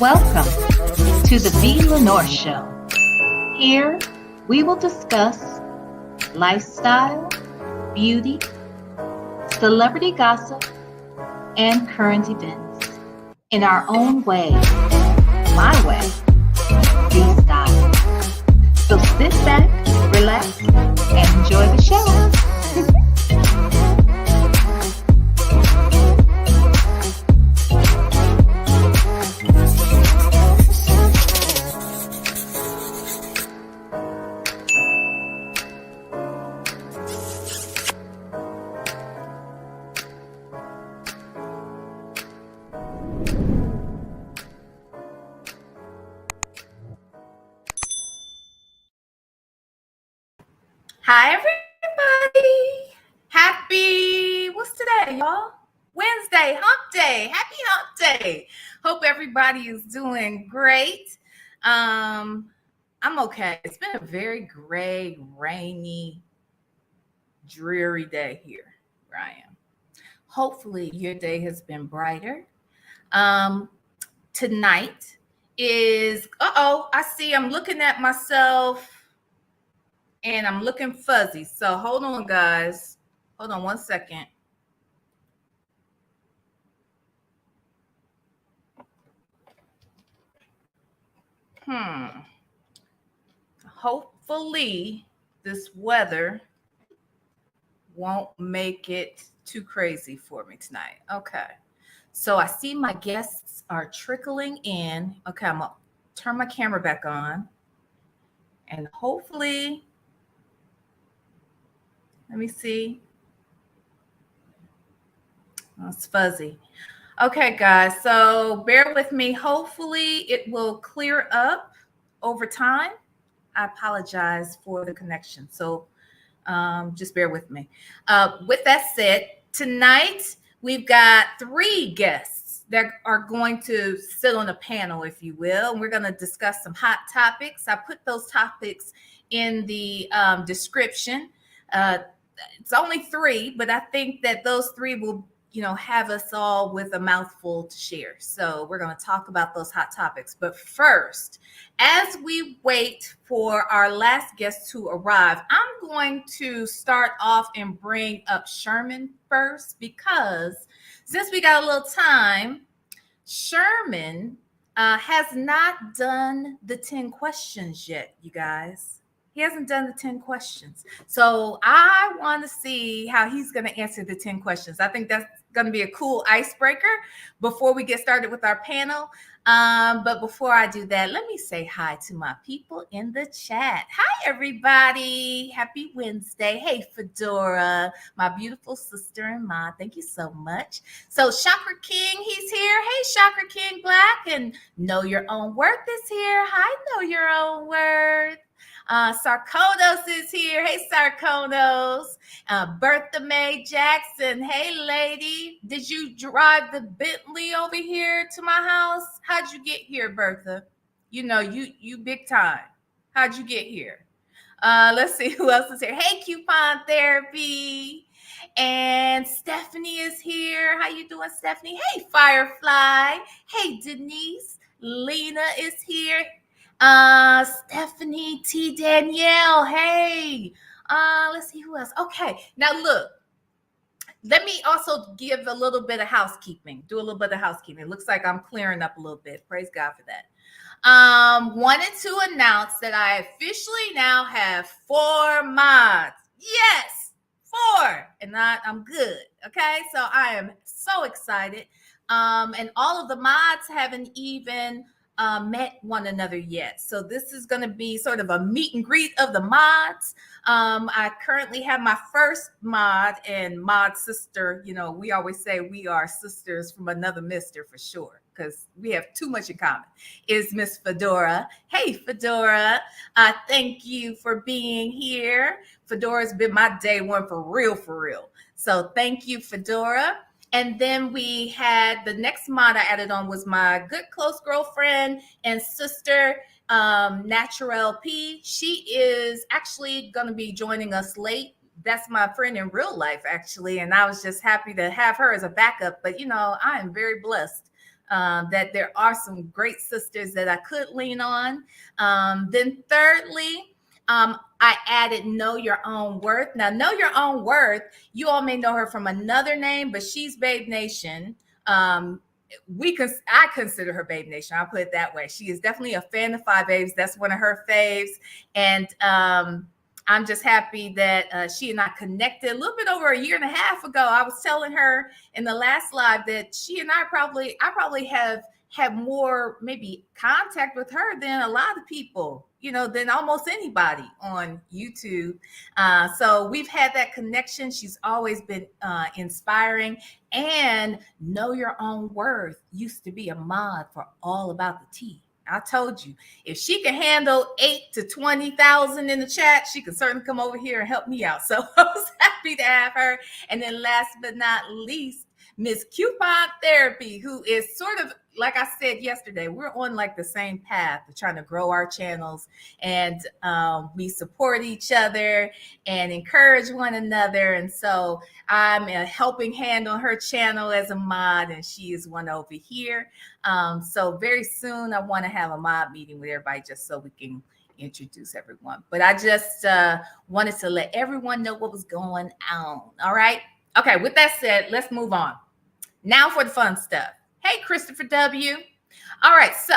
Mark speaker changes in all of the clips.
Speaker 1: Welcome to the B. Lenore Show. Here, we will discuss lifestyle, beauty, celebrity gossip, and current events in our own way, my way, B style. So sit back, relax, and enjoy the show.
Speaker 2: Hi, everybody. What's today, y'all? Wednesday, hump day. Happy hump day. Hope everybody is doing great. I'm okay. It's been a very gray, rainy, dreary day here where I am. Hopefully your day has been brighter. Tonight is, I'm looking at myself and I'm looking fuzzy. So hold on, guys. Hold on 1 second. Hopefully this weather won't make it too crazy for me tonight. Okay. So I see my guests are trickling in. Okay, I'm gonna turn my camera back on. And hopefully, let me see. Oh, it's fuzzy. Okay, guys, so bear with me. Hopefully it will clear up over time. I apologize for the connection. So just bear with me. With that said, tonight we've got 3 guests that are going to sit on a panel, if you will. And we're going to discuss some hot topics. I put those topics in the description. It's only 3, but I think that those 3 will have us all with a mouthful to share. So we're going to talk about those hot topics. But first, as we wait for our last guest to arrive, I'm going to start off and bring up Sherman first, because since we got a little time, Sherman has not done the 10 questions yet, you guys. He hasn't done the 10 questions. So I want to see how he's going to answer the 10 questions. I think that's going to be a cool icebreaker before we get started with our panel. But before I do that, let me say hi to my people in the chat. Hi, everybody. Happy Wednesday. Hey, Fedora, my beautiful sister and ma. Thank you so much. So Chakra King, he's here. Hey, Chakra King Black. And Know Your Own Worth is here. Hi, Know Your Own Worth. Sarkonos is here. Hey, Sarkonos. Bertha Mae Jackson. Hey, lady. Did you drive the Bentley over here to my house? How'd you get here, Bertha? You big time. How'd you get here? Let's see who else is here. Hey, Coupon Therapy. And Stephanie is here. How you doing, Stephanie? Hey, Firefly. Hey, Denise. Lena is here. Stephanie T. Danielle. Hey, let's see who else. Okay, now look, let me also give a little bit of housekeeping. Do a little bit of housekeeping. It looks like I'm clearing up a little bit. Praise God for that. Wanted to announce that I officially now have 4 mods. Yes, 4, and I'm good. Okay, so I am so excited. And all of the mods haven't even met one another yet. So this is going to be sort of a meet and greet of the mods. I currently have my first mod and mod sister. We always say we are sisters from another mister for sure, because we have too much in common, is Miss Fedora. Hey, Fedora. Thank you for being here. Fedora's been my day one for real. So thank you, Fedora. And then we had the next mod I added on was my good close girlfriend and sister, Natural P. She is actually going to be joining us late. That's my friend in real life, actually. And I was just happy to have her as a backup. But, I am very blessed that there are some great sisters that I could lean on. Then thirdly, I added Know Your Own Worth. Now, Know Your Own Worth, you all may know her from another name, but she's Babe Nation. I consider her Babe Nation. I'll put it that way. She is definitely a fan of Phi Babes. That's one of her faves. And I'm just happy that she and I connected a little bit over a year and a half ago. I was telling her in the last live that she and I probably have had more maybe contact with her than a lot of people, than almost anybody on YouTube. So we've had that connection. She's always been inspiring. And Know Your Own Worth used to be a mod for All About the Tea. I told you, if she can handle 8 to 20,000 in the chat, she can certainly come over here and help me out. So I was happy to have her. And then last but not least, Miss Coupon Therapy, who is sort of, like I said yesterday, we're on like the same path of trying to grow our channels, and we support each other and encourage one another. And so I'm a helping hand on her channel as a mod, and she is one over here. So very soon I want to have a mod meeting with everybody just so we can introduce everyone. But I just wanted to let everyone know what was going on. All right. Okay. With that said, let's move on. Now for the fun stuff. Hey, Christopher W. All right, so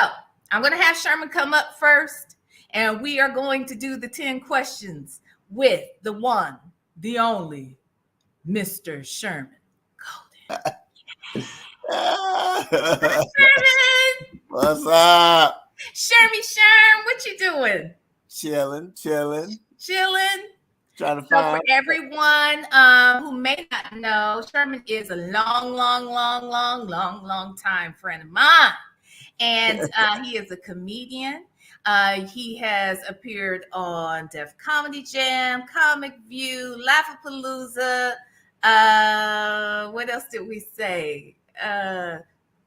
Speaker 2: I'm going to have Sherman come up first, and we are going to do the 10 questions with the one, the only, Mr. Sherman Golden. Sherman!
Speaker 3: What's up?
Speaker 2: Sherm, what you doing?
Speaker 3: Chilling.
Speaker 2: Trying to find. So for everyone who may not know, Sherman is a long time friend of mine. And he is a comedian. He has appeared on Def Comedy Jam, Comic View, Laughapalooza. What else did we say?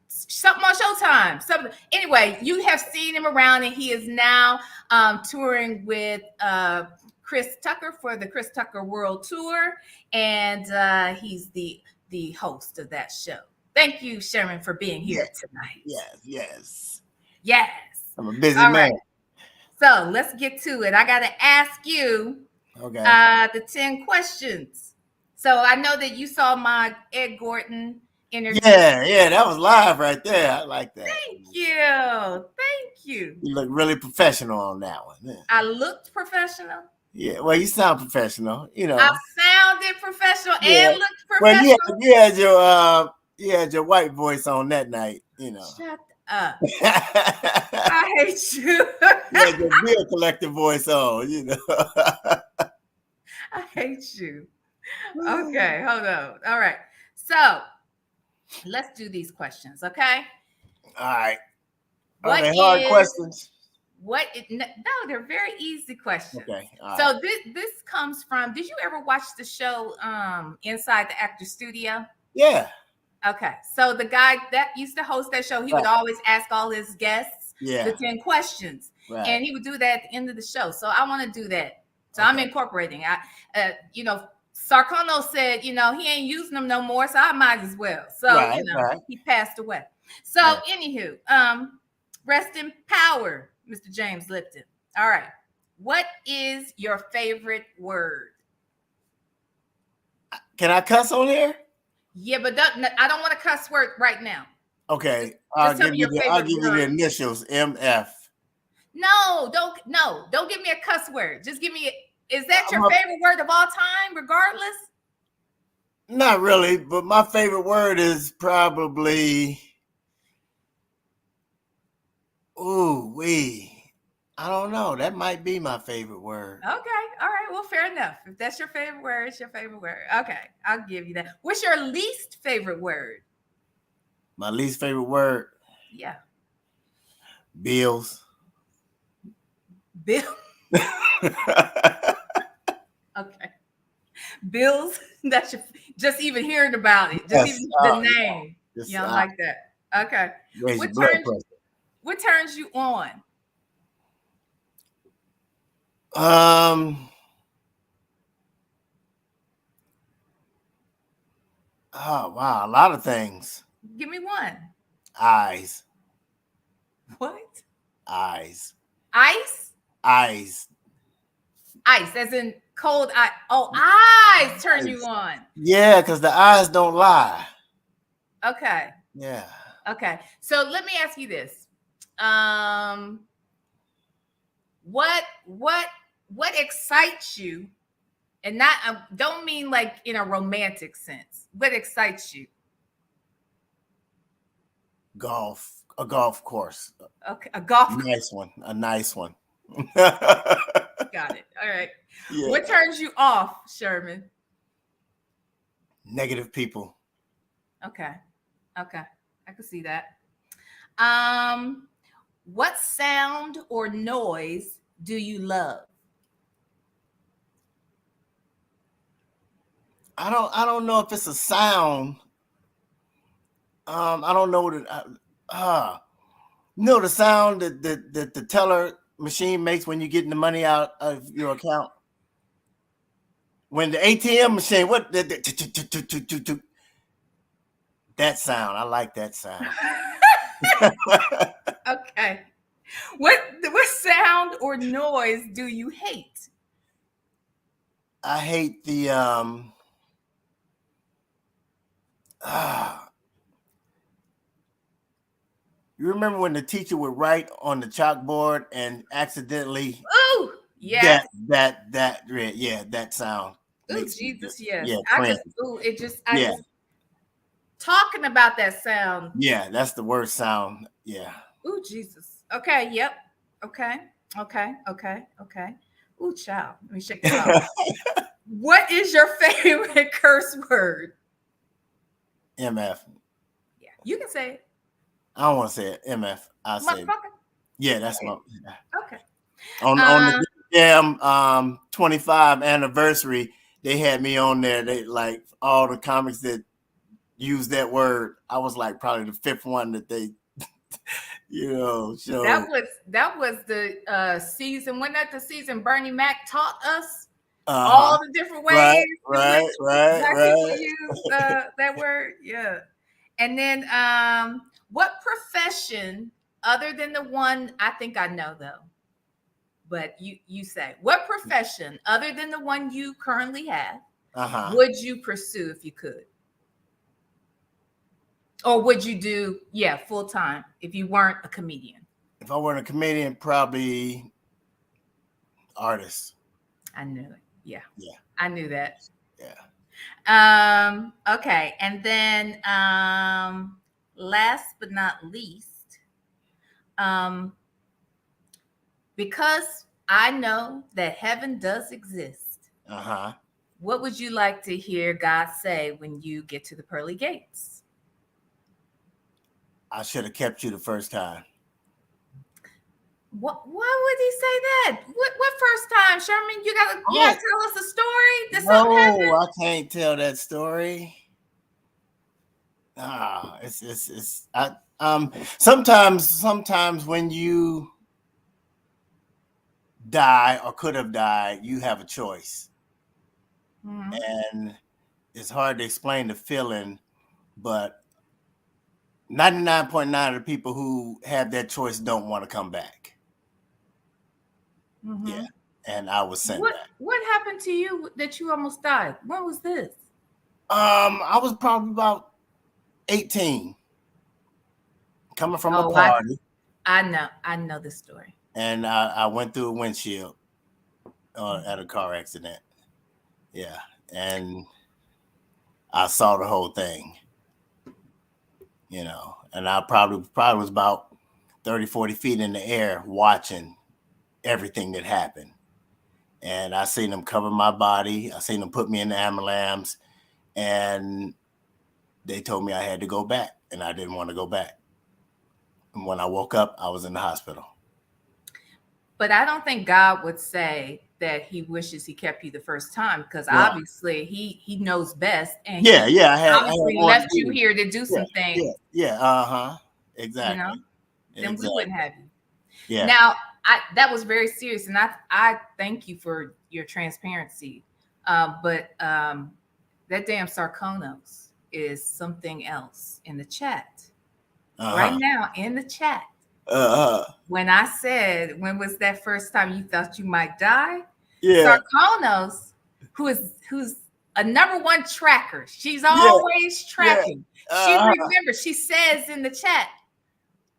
Speaker 2: Something on Showtime. Something. Anyway, you have seen him around, and he is now touring with Chris Tucker for the Chris Tucker World Tour, and he's the host of that show. Thank you, Sherman, for being here tonight.
Speaker 3: Yes.
Speaker 2: I'm
Speaker 3: a busy man. Right.
Speaker 2: So let's get to it. I got to ask you the 10 questions. So I know that you saw my Ed Gordon interview.
Speaker 3: Yeah, that was live right there. I like that.
Speaker 2: Thank you.
Speaker 3: You look really professional on that one. Yeah.
Speaker 2: I looked professional.
Speaker 3: Yeah, well, you sound professional.
Speaker 2: I sounded professional and looked professional.
Speaker 3: Well, you had your white voice on that night.
Speaker 2: Shut up. I hate you.
Speaker 3: You had your bill collector voice on.
Speaker 2: I hate you. Okay, hold on. All right, so let's do these questions. Okay.
Speaker 3: All right. Are they hard questions?
Speaker 2: No, they're very easy questions.
Speaker 3: Okay.
Speaker 2: So this comes from, did you ever watch the show Inside the Actor Studio?
Speaker 3: Yeah.
Speaker 2: Okay. So the guy that used to host that show, he would always ask all his guests the 10 questions. Right. And he would do that at the end of the show. So I want to do that. So I'm incorporating. Sarkono said, he ain't using them no more, so I might as well. So, he passed away. So anywho, rest in power, Mr. James Lipton. All right. What is your favorite word?
Speaker 3: Can I cuss on here?
Speaker 2: Yeah, but I don't want a cuss word right now.
Speaker 3: Okay. I'll give you the initials, MF.
Speaker 2: No, don't give me a cuss word. Just give me is that your favorite word of all time, regardless?
Speaker 3: Not really, but my favorite word is probably I don't know. That might be my favorite word.
Speaker 2: Okay. All right. Well, fair enough. If that's your favorite word, it's your favorite word. Okay. I'll give you that. What's your least favorite word?
Speaker 3: My least favorite word?
Speaker 2: Yeah.
Speaker 3: Bills.
Speaker 2: Bill. Okay. Bills. That's just even hearing about it. Just even the name. You don't like that. Okay. What turns you on?
Speaker 3: Oh wow, a lot of things.
Speaker 2: Give me one.
Speaker 3: Eyes.
Speaker 2: What?
Speaker 3: Eyes.
Speaker 2: Ice?
Speaker 3: Eyes.
Speaker 2: Ice, as in cold eye. Oh, eyes turn you on.
Speaker 3: Yeah, because the eyes don't lie.
Speaker 2: Okay.
Speaker 3: Yeah.
Speaker 2: Okay. So let me ask you this. What excites you? And not don't mean like in a romantic sense. What excites you?
Speaker 3: Golf. A golf course.
Speaker 2: Okay, a golf.
Speaker 3: Nice one. A nice one.
Speaker 2: Got it. All right.
Speaker 3: Yeah.
Speaker 2: What turns you off, Sherman?
Speaker 3: Negative people.
Speaker 2: Okay. Okay. I can see that. What sound or noise do you love?
Speaker 3: I don't know if it's a sound. I don't know what the sound that the teller machine makes when you're getting the money out of your account. When the ATM machine, that sound. I like that sound.
Speaker 2: Okay. What sound or noise do you hate?
Speaker 3: I hate the you remember when the teacher would write on the chalkboard and accidentally
Speaker 2: Ooh, yes.
Speaker 3: that sound.
Speaker 2: Ooh, Jesus, yes.
Speaker 3: I
Speaker 2: just talking about that sound.
Speaker 3: Yeah, that's the worst sound. Yeah.
Speaker 2: Ooh, Jesus. Okay, yep. Okay. Ooh, child. Let me shake that off. What is your favorite curse word?
Speaker 3: MF.
Speaker 2: Yeah, you can say it.
Speaker 3: I don't want to say it. MF. I'll say it. Yeah, that's my.
Speaker 2: Okay.
Speaker 3: On the damn 25 anniversary, they had me on there. They like all the comics that use that word. I was like probably the fifth one that they, show.
Speaker 2: That was the season. Wasn't that the season Bernie Mac taught us all the different ways?
Speaker 3: Right.
Speaker 2: People use that word. Yeah. And then what profession other than the one I think I know though? But you say, what profession other than the one you currently have would you pursue if you could? Or would you do, full time if you weren't a comedian?
Speaker 3: If I weren't a comedian, probably artist.
Speaker 2: I knew it. Yeah.
Speaker 3: Yeah.
Speaker 2: I knew that.
Speaker 3: Yeah.
Speaker 2: Okay. And then last but not least, because I know that heaven does exist. What would you like to hear God say when you get to the pearly gates?
Speaker 3: I should have kept you the first time.
Speaker 2: Why would he say that? What first time, Sherman? You gotta tell us a story. Did something happen?
Speaker 3: I can't tell that story. Sometimes when you die or could have died, you have a choice. Mm-hmm. And it's hard to explain the feeling, but 99.9% of the people who have that choice don't want to come back. Mm-hmm. Yeah. And I was sent back.
Speaker 2: What happened to you that you almost died? When was this?
Speaker 3: I was probably about 18. Coming from a party.
Speaker 2: I know the story.
Speaker 3: And I went through a windshield at a car accident. Yeah. And I saw the whole thing. And I probably was about 30, 40 feet in the air watching everything that happened. And I seen them cover my body. I seen them put me in the ambulance. And they told me I had to go back. And I didn't want to go back. And when I woke up, I was in the hospital.
Speaker 2: But I don't think God would say that he wishes he kept you the first time, because obviously he knows best. And
Speaker 3: I
Speaker 2: obviously left you here to do some things.
Speaker 3: Exactly.
Speaker 2: Then we wouldn't have you.
Speaker 3: Yeah.
Speaker 2: Now, that was very serious, and I thank you for your transparency. But that damn Sarconos is something else in the chat. right now in the chat. When I said, when was that first time you thought you might die?
Speaker 3: Yeah.
Speaker 2: Sarkonos, who's a #1 tracker. She's always tracking. She remembers, she says in the chat,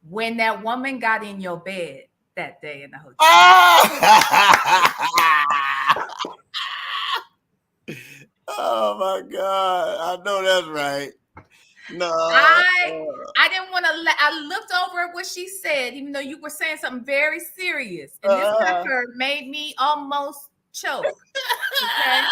Speaker 2: when that woman got in your bed that day in the hotel.
Speaker 3: Oh my God. I know that's right. No.
Speaker 2: I didn't want to I looked over at what she said, even though you were saying something very serious. And this pepper made me almost choke. Okay.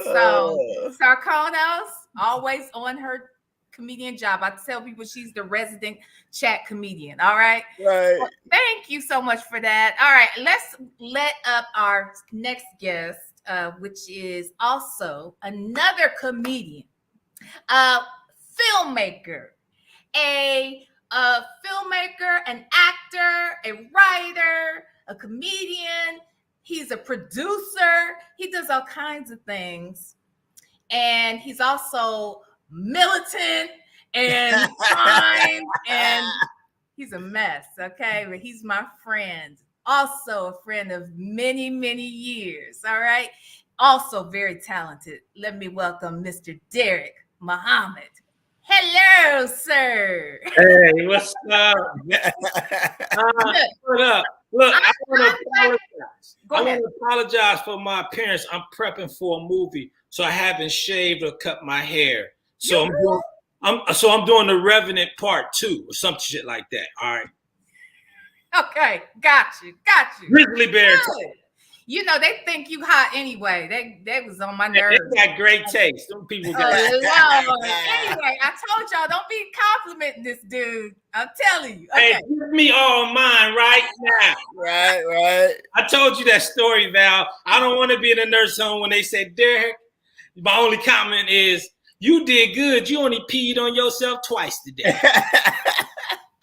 Speaker 2: So Sarkonos, always on her comedian job. I tell people she's the resident chat comedian. All right.
Speaker 3: Right.
Speaker 2: Well, thank you so much for that. All right. Let's let up our next guest, which is also another comedian, filmmaker, a filmmaker, an actor, a writer, a comedian. He's a producer. He does all kinds of things. And he's also militant and kind, and he's a mess, okay? But he's my friend, also a friend of many, many years, all right? Also very talented. Let me welcome Mr. Derrick Muhammad. Hello, sir.
Speaker 4: Hey, what's up? What up? Look, I want to apologize. I want to apologize for my appearance. I'm prepping for a movie, so I haven't shaved or cut my hair. So I'm doing the Revenant Part 2 or some shit like that. All right.
Speaker 2: Okay, got you.
Speaker 4: Grizzly bear.
Speaker 2: You know, they think you hot anyway. They was on my nerves.
Speaker 4: They got great taste. Some people got
Speaker 2: Anyway, I told y'all, don't be complimenting this dude. I'm telling you. Okay.
Speaker 4: Hey, give me all mine right now.
Speaker 3: Right.
Speaker 4: I told you that story, Val. I don't want to be in a nurse home when they say, Derrick, my only comment is, you did good. You only peed on yourself twice today.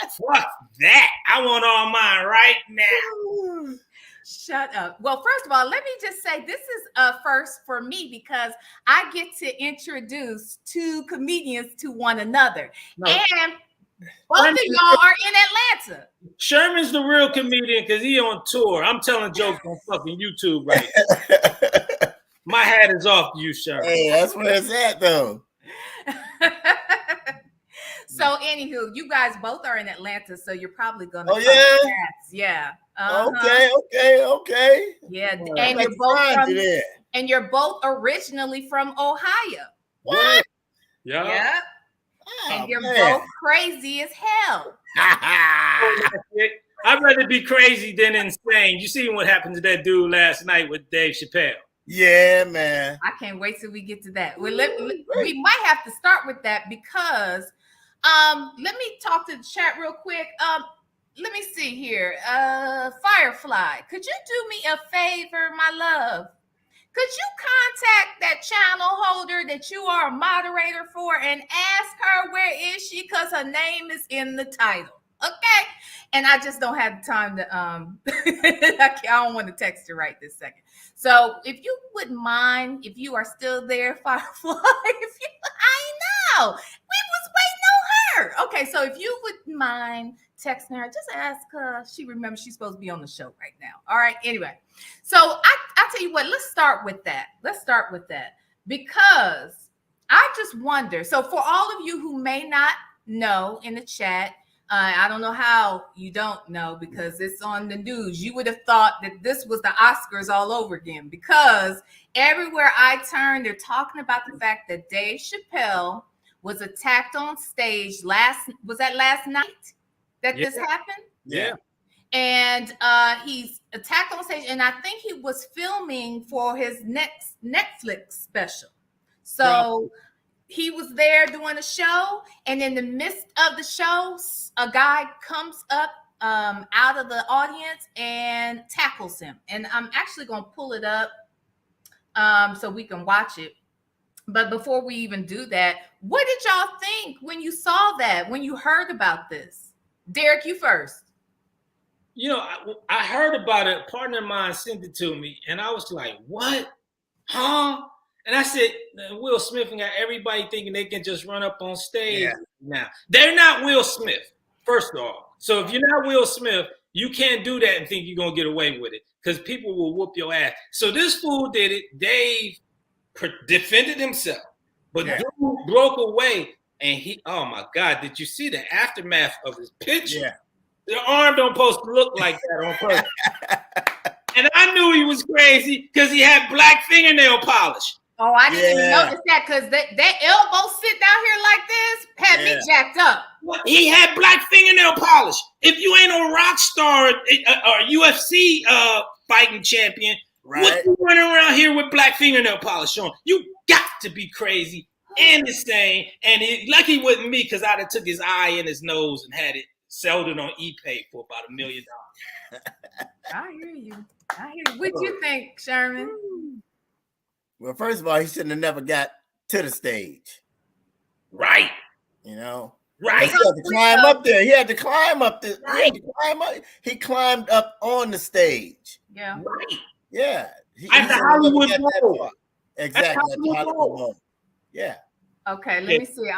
Speaker 4: Fuck that. I want all mine right now.
Speaker 2: Shut up. Well, first of all, let me just say this is a first for me because I get to introduce two comedians to one another. No. And both of y'all are in Atlanta.
Speaker 4: Sherman's the real comedian because he on tour. I'm telling jokes on fucking YouTube right now. My hat is off to you, Sherman.
Speaker 3: Hey, that's where it's at, though.
Speaker 2: So, anywho, you guys both are in Atlanta, so you're probably gonna.
Speaker 3: Oh yeah.
Speaker 2: Yeah.
Speaker 3: Okay.
Speaker 2: Yeah, and you're both originally from Ohio.
Speaker 3: What?
Speaker 4: Yeah.
Speaker 2: And you're both crazy as hell.
Speaker 4: I'd rather be crazy than insane. You seen what happened to that dude last night with Dave Chappelle?
Speaker 3: Yeah, man.
Speaker 2: I can't wait till we get to that. We might have to start with that because let me talk to the chat real quick. Let me see here. Firefly, could you do me a favor, my love? Could you contact that channel holder that you are a moderator for and ask her where is she? Because her name is in the title. Okay. And I just don't have time to I don't want to text her right this second. So if you wouldn't mind, if you are still there, Firefly, I know we was waiting on her. Okay, so if you wouldn't mind texting her, just ask her. She remembers she's supposed to be on the show right now. All right. Anyway, so I'll tell you what, let's start with that. Because I just wonder. So for all of you who may not know in the chat, I don't know how you don't know because it's on the news. You would have thought that this was the Oscars all over again because everywhere I turn, they're talking about the fact that Dave Chappelle was attacked on stage last night that this happened?
Speaker 4: Yeah.
Speaker 2: And he's attacked on stage, and I think he was filming for his next Netflix special. So he was there doing a show, and in the midst of the show, a guy comes up out of the audience and tackles him. And I'm actually going to pull it up so we can watch it. But before we even do that, what did y'all think when you saw that, when you heard about this? Derrick, you first.
Speaker 4: You know, I heard about it. A partner of mine sent it to me, and I was like, what? Huh? And I said, Will Smith got everybody thinking they can just run up on stage now. They're not Will Smith, first of all. So if you're not Will Smith, you can't do that and think you're going to get away with it because people will whoop your ass. So this fool did it. Dave defended himself, but dude broke away. And he, oh my God, did you see the aftermath of his pitch?
Speaker 3: Yeah.
Speaker 4: The arm don't supposed to look like that on purpose. And I knew he was crazy because he had black fingernail polish.
Speaker 2: Oh, I didn't even notice that because that elbow sit down here like this had me jacked up.
Speaker 4: He had black fingernail polish. If you ain't a rock star or UFC fighting champion, what you running around here with black fingernail polish on? You got to be crazy and insane. And like he wasn't me because I'd have took his eye and his nose and had it sold it on eBay for about $1 million.
Speaker 2: I hear you. What do you think, Sherman?
Speaker 3: Well, first of all, he shouldn't have never got to the stage.
Speaker 4: Right.
Speaker 3: You know?
Speaker 4: Right.
Speaker 3: He had to climb up there. He had to climb up there. Right. He climbed up on the stage.
Speaker 2: Yeah.
Speaker 4: Right.
Speaker 3: Yeah.
Speaker 4: At the Hollywood Bowl.
Speaker 3: Exactly. At the Hollywood Bowl. Yeah.
Speaker 2: Okay, let me see.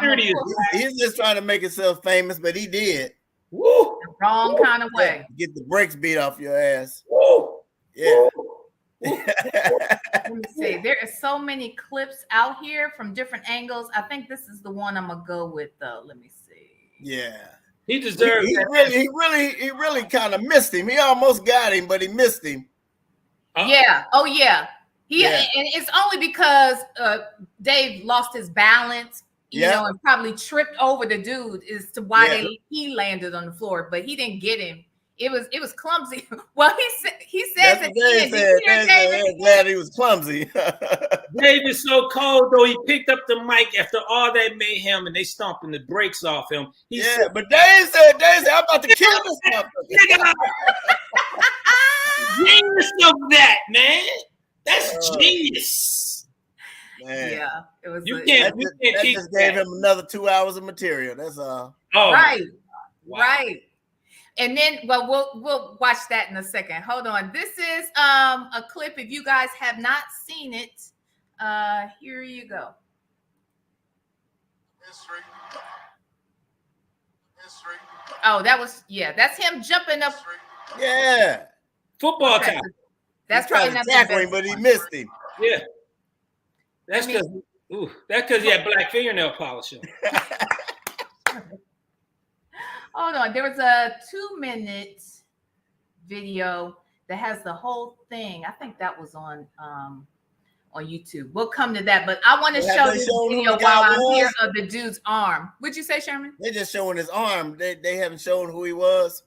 Speaker 3: He's just trying to make himself famous, but he did.
Speaker 4: Woo.
Speaker 2: The wrong kind of way.
Speaker 3: Get the brakes beat off your ass.
Speaker 4: Woo.
Speaker 3: Yeah.
Speaker 2: Let me see. There are so many clips out here from different angles. I think this is the one I'm gonna go with, though. Let me see.
Speaker 3: Yeah.
Speaker 4: He deserves
Speaker 3: he really kind of missed him. He almost got him, but he missed him.
Speaker 2: Yeah. Oh, yeah. And it's only because Dave lost his balance, you know, and probably tripped over the dude as to why he landed on the floor, but he didn't get him. It was clumsy. Well, he says at the end,
Speaker 3: glad he was clumsy.
Speaker 4: Dave is so cold though. He picked up the mic after all that mayhem, and they stomping the brakes off him.
Speaker 3: But Dave said, I'm about to kill this motherfucker.
Speaker 4: Genius of that, man. That's genius.
Speaker 3: Man.
Speaker 2: Yeah, it was.
Speaker 4: You can't
Speaker 3: just gave him another 2 hours of material. That's all.
Speaker 2: Right. And then, well, we'll watch that in a second. Hold on. This is a clip. If you guys have not seen it, here you go.
Speaker 5: History.
Speaker 2: Oh, that's him jumping up.
Speaker 3: Yeah.
Speaker 4: Football time.
Speaker 2: That's probably not
Speaker 3: tackle him, but he missed him.
Speaker 4: Yeah. That's because he had black fingernail polish on.
Speaker 2: Hold on. There was a 2-minute video that has the whole thing. I think that was on YouTube. We'll come to that, but I want to show this video while I'm here of the dude's arm. What'd you say, Sherman?
Speaker 3: They're just showing his arm. They haven't shown who he was.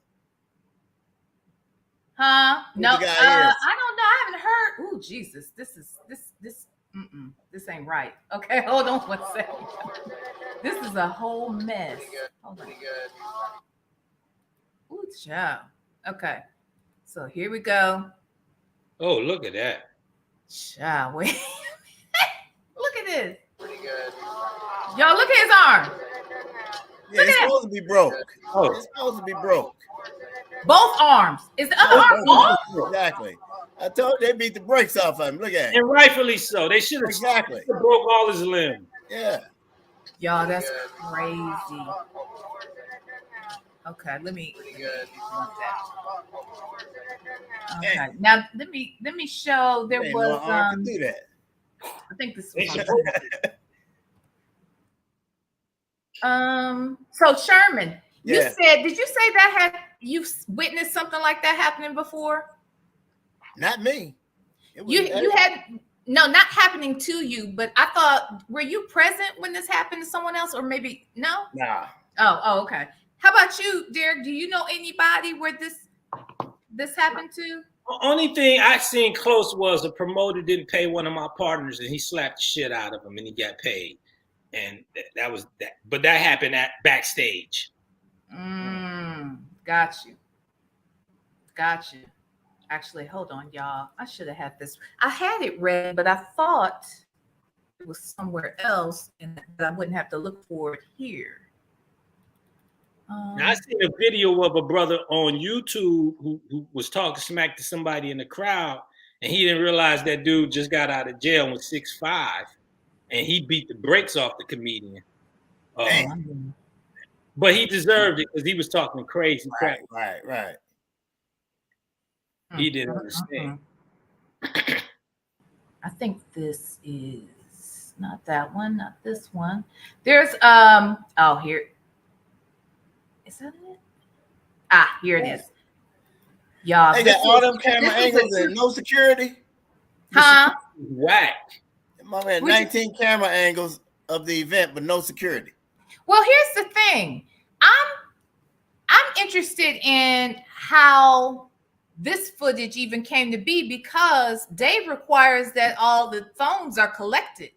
Speaker 2: Huh? No, I don't know. I haven't heard. Ooh, Jesus, this ain't right. Okay, hold on one second. This is a whole mess. Hold on. Ooh, child. Okay, so here we go.
Speaker 4: Oh, look at that.
Speaker 2: Child, wait. Look at this.
Speaker 5: Pretty good.
Speaker 2: Y'all, look at his arm.
Speaker 3: Yeah, it's supposed to be broke.
Speaker 4: Oh,
Speaker 3: it's supposed to be broke.
Speaker 2: Both arms. Is the other arm off?
Speaker 3: Exactly. I told you they beat the brakes off of him. Look at him.
Speaker 4: and rightfully so. They should have broke all his limbs.
Speaker 3: Yeah.
Speaker 2: Y'all, that's crazy. Okay, let me. Okay, now let me show. There was
Speaker 3: do that.
Speaker 2: I think this was. So Sherman, you said, did you say that you witnessed something like that happening before?
Speaker 3: Not me.
Speaker 2: You had not happening to you, but I thought, were you present when this happened to someone else, or maybe no?
Speaker 3: Nah.
Speaker 2: Oh, okay. How about you, Derrick? Do you know anybody where this happened to?
Speaker 4: The only thing I seen close was a promoter didn't pay one of my partners, and he slapped the shit out of him, and he got paid. And that was that. But that happened at backstage.
Speaker 2: Got you. Actually, hold on, y'all. I should have had this. I had it read, but I thought it was somewhere else, and I wouldn't have to look for it here.
Speaker 4: Now, I seen a video of a brother on YouTube who was talking smack to somebody in the crowd, and he didn't realize that dude just got out of jail and was 6'5", and he beat the brakes off the comedian.
Speaker 3: Damn.
Speaker 4: But he deserved it because he was talking crazy crap.
Speaker 3: Right.
Speaker 4: He didn't understand.
Speaker 2: I think this is not that one, not this one. There's oh, here. Is that it? Ah, here it is. Y'all,
Speaker 3: they got all them camera angles and no security.
Speaker 2: Huh?
Speaker 4: Whack.
Speaker 3: Mama had 19 camera angles of the event, but no security.
Speaker 2: Well, here's the thing. I'm interested in how this footage even came to be because Dave requires that all the phones are collected.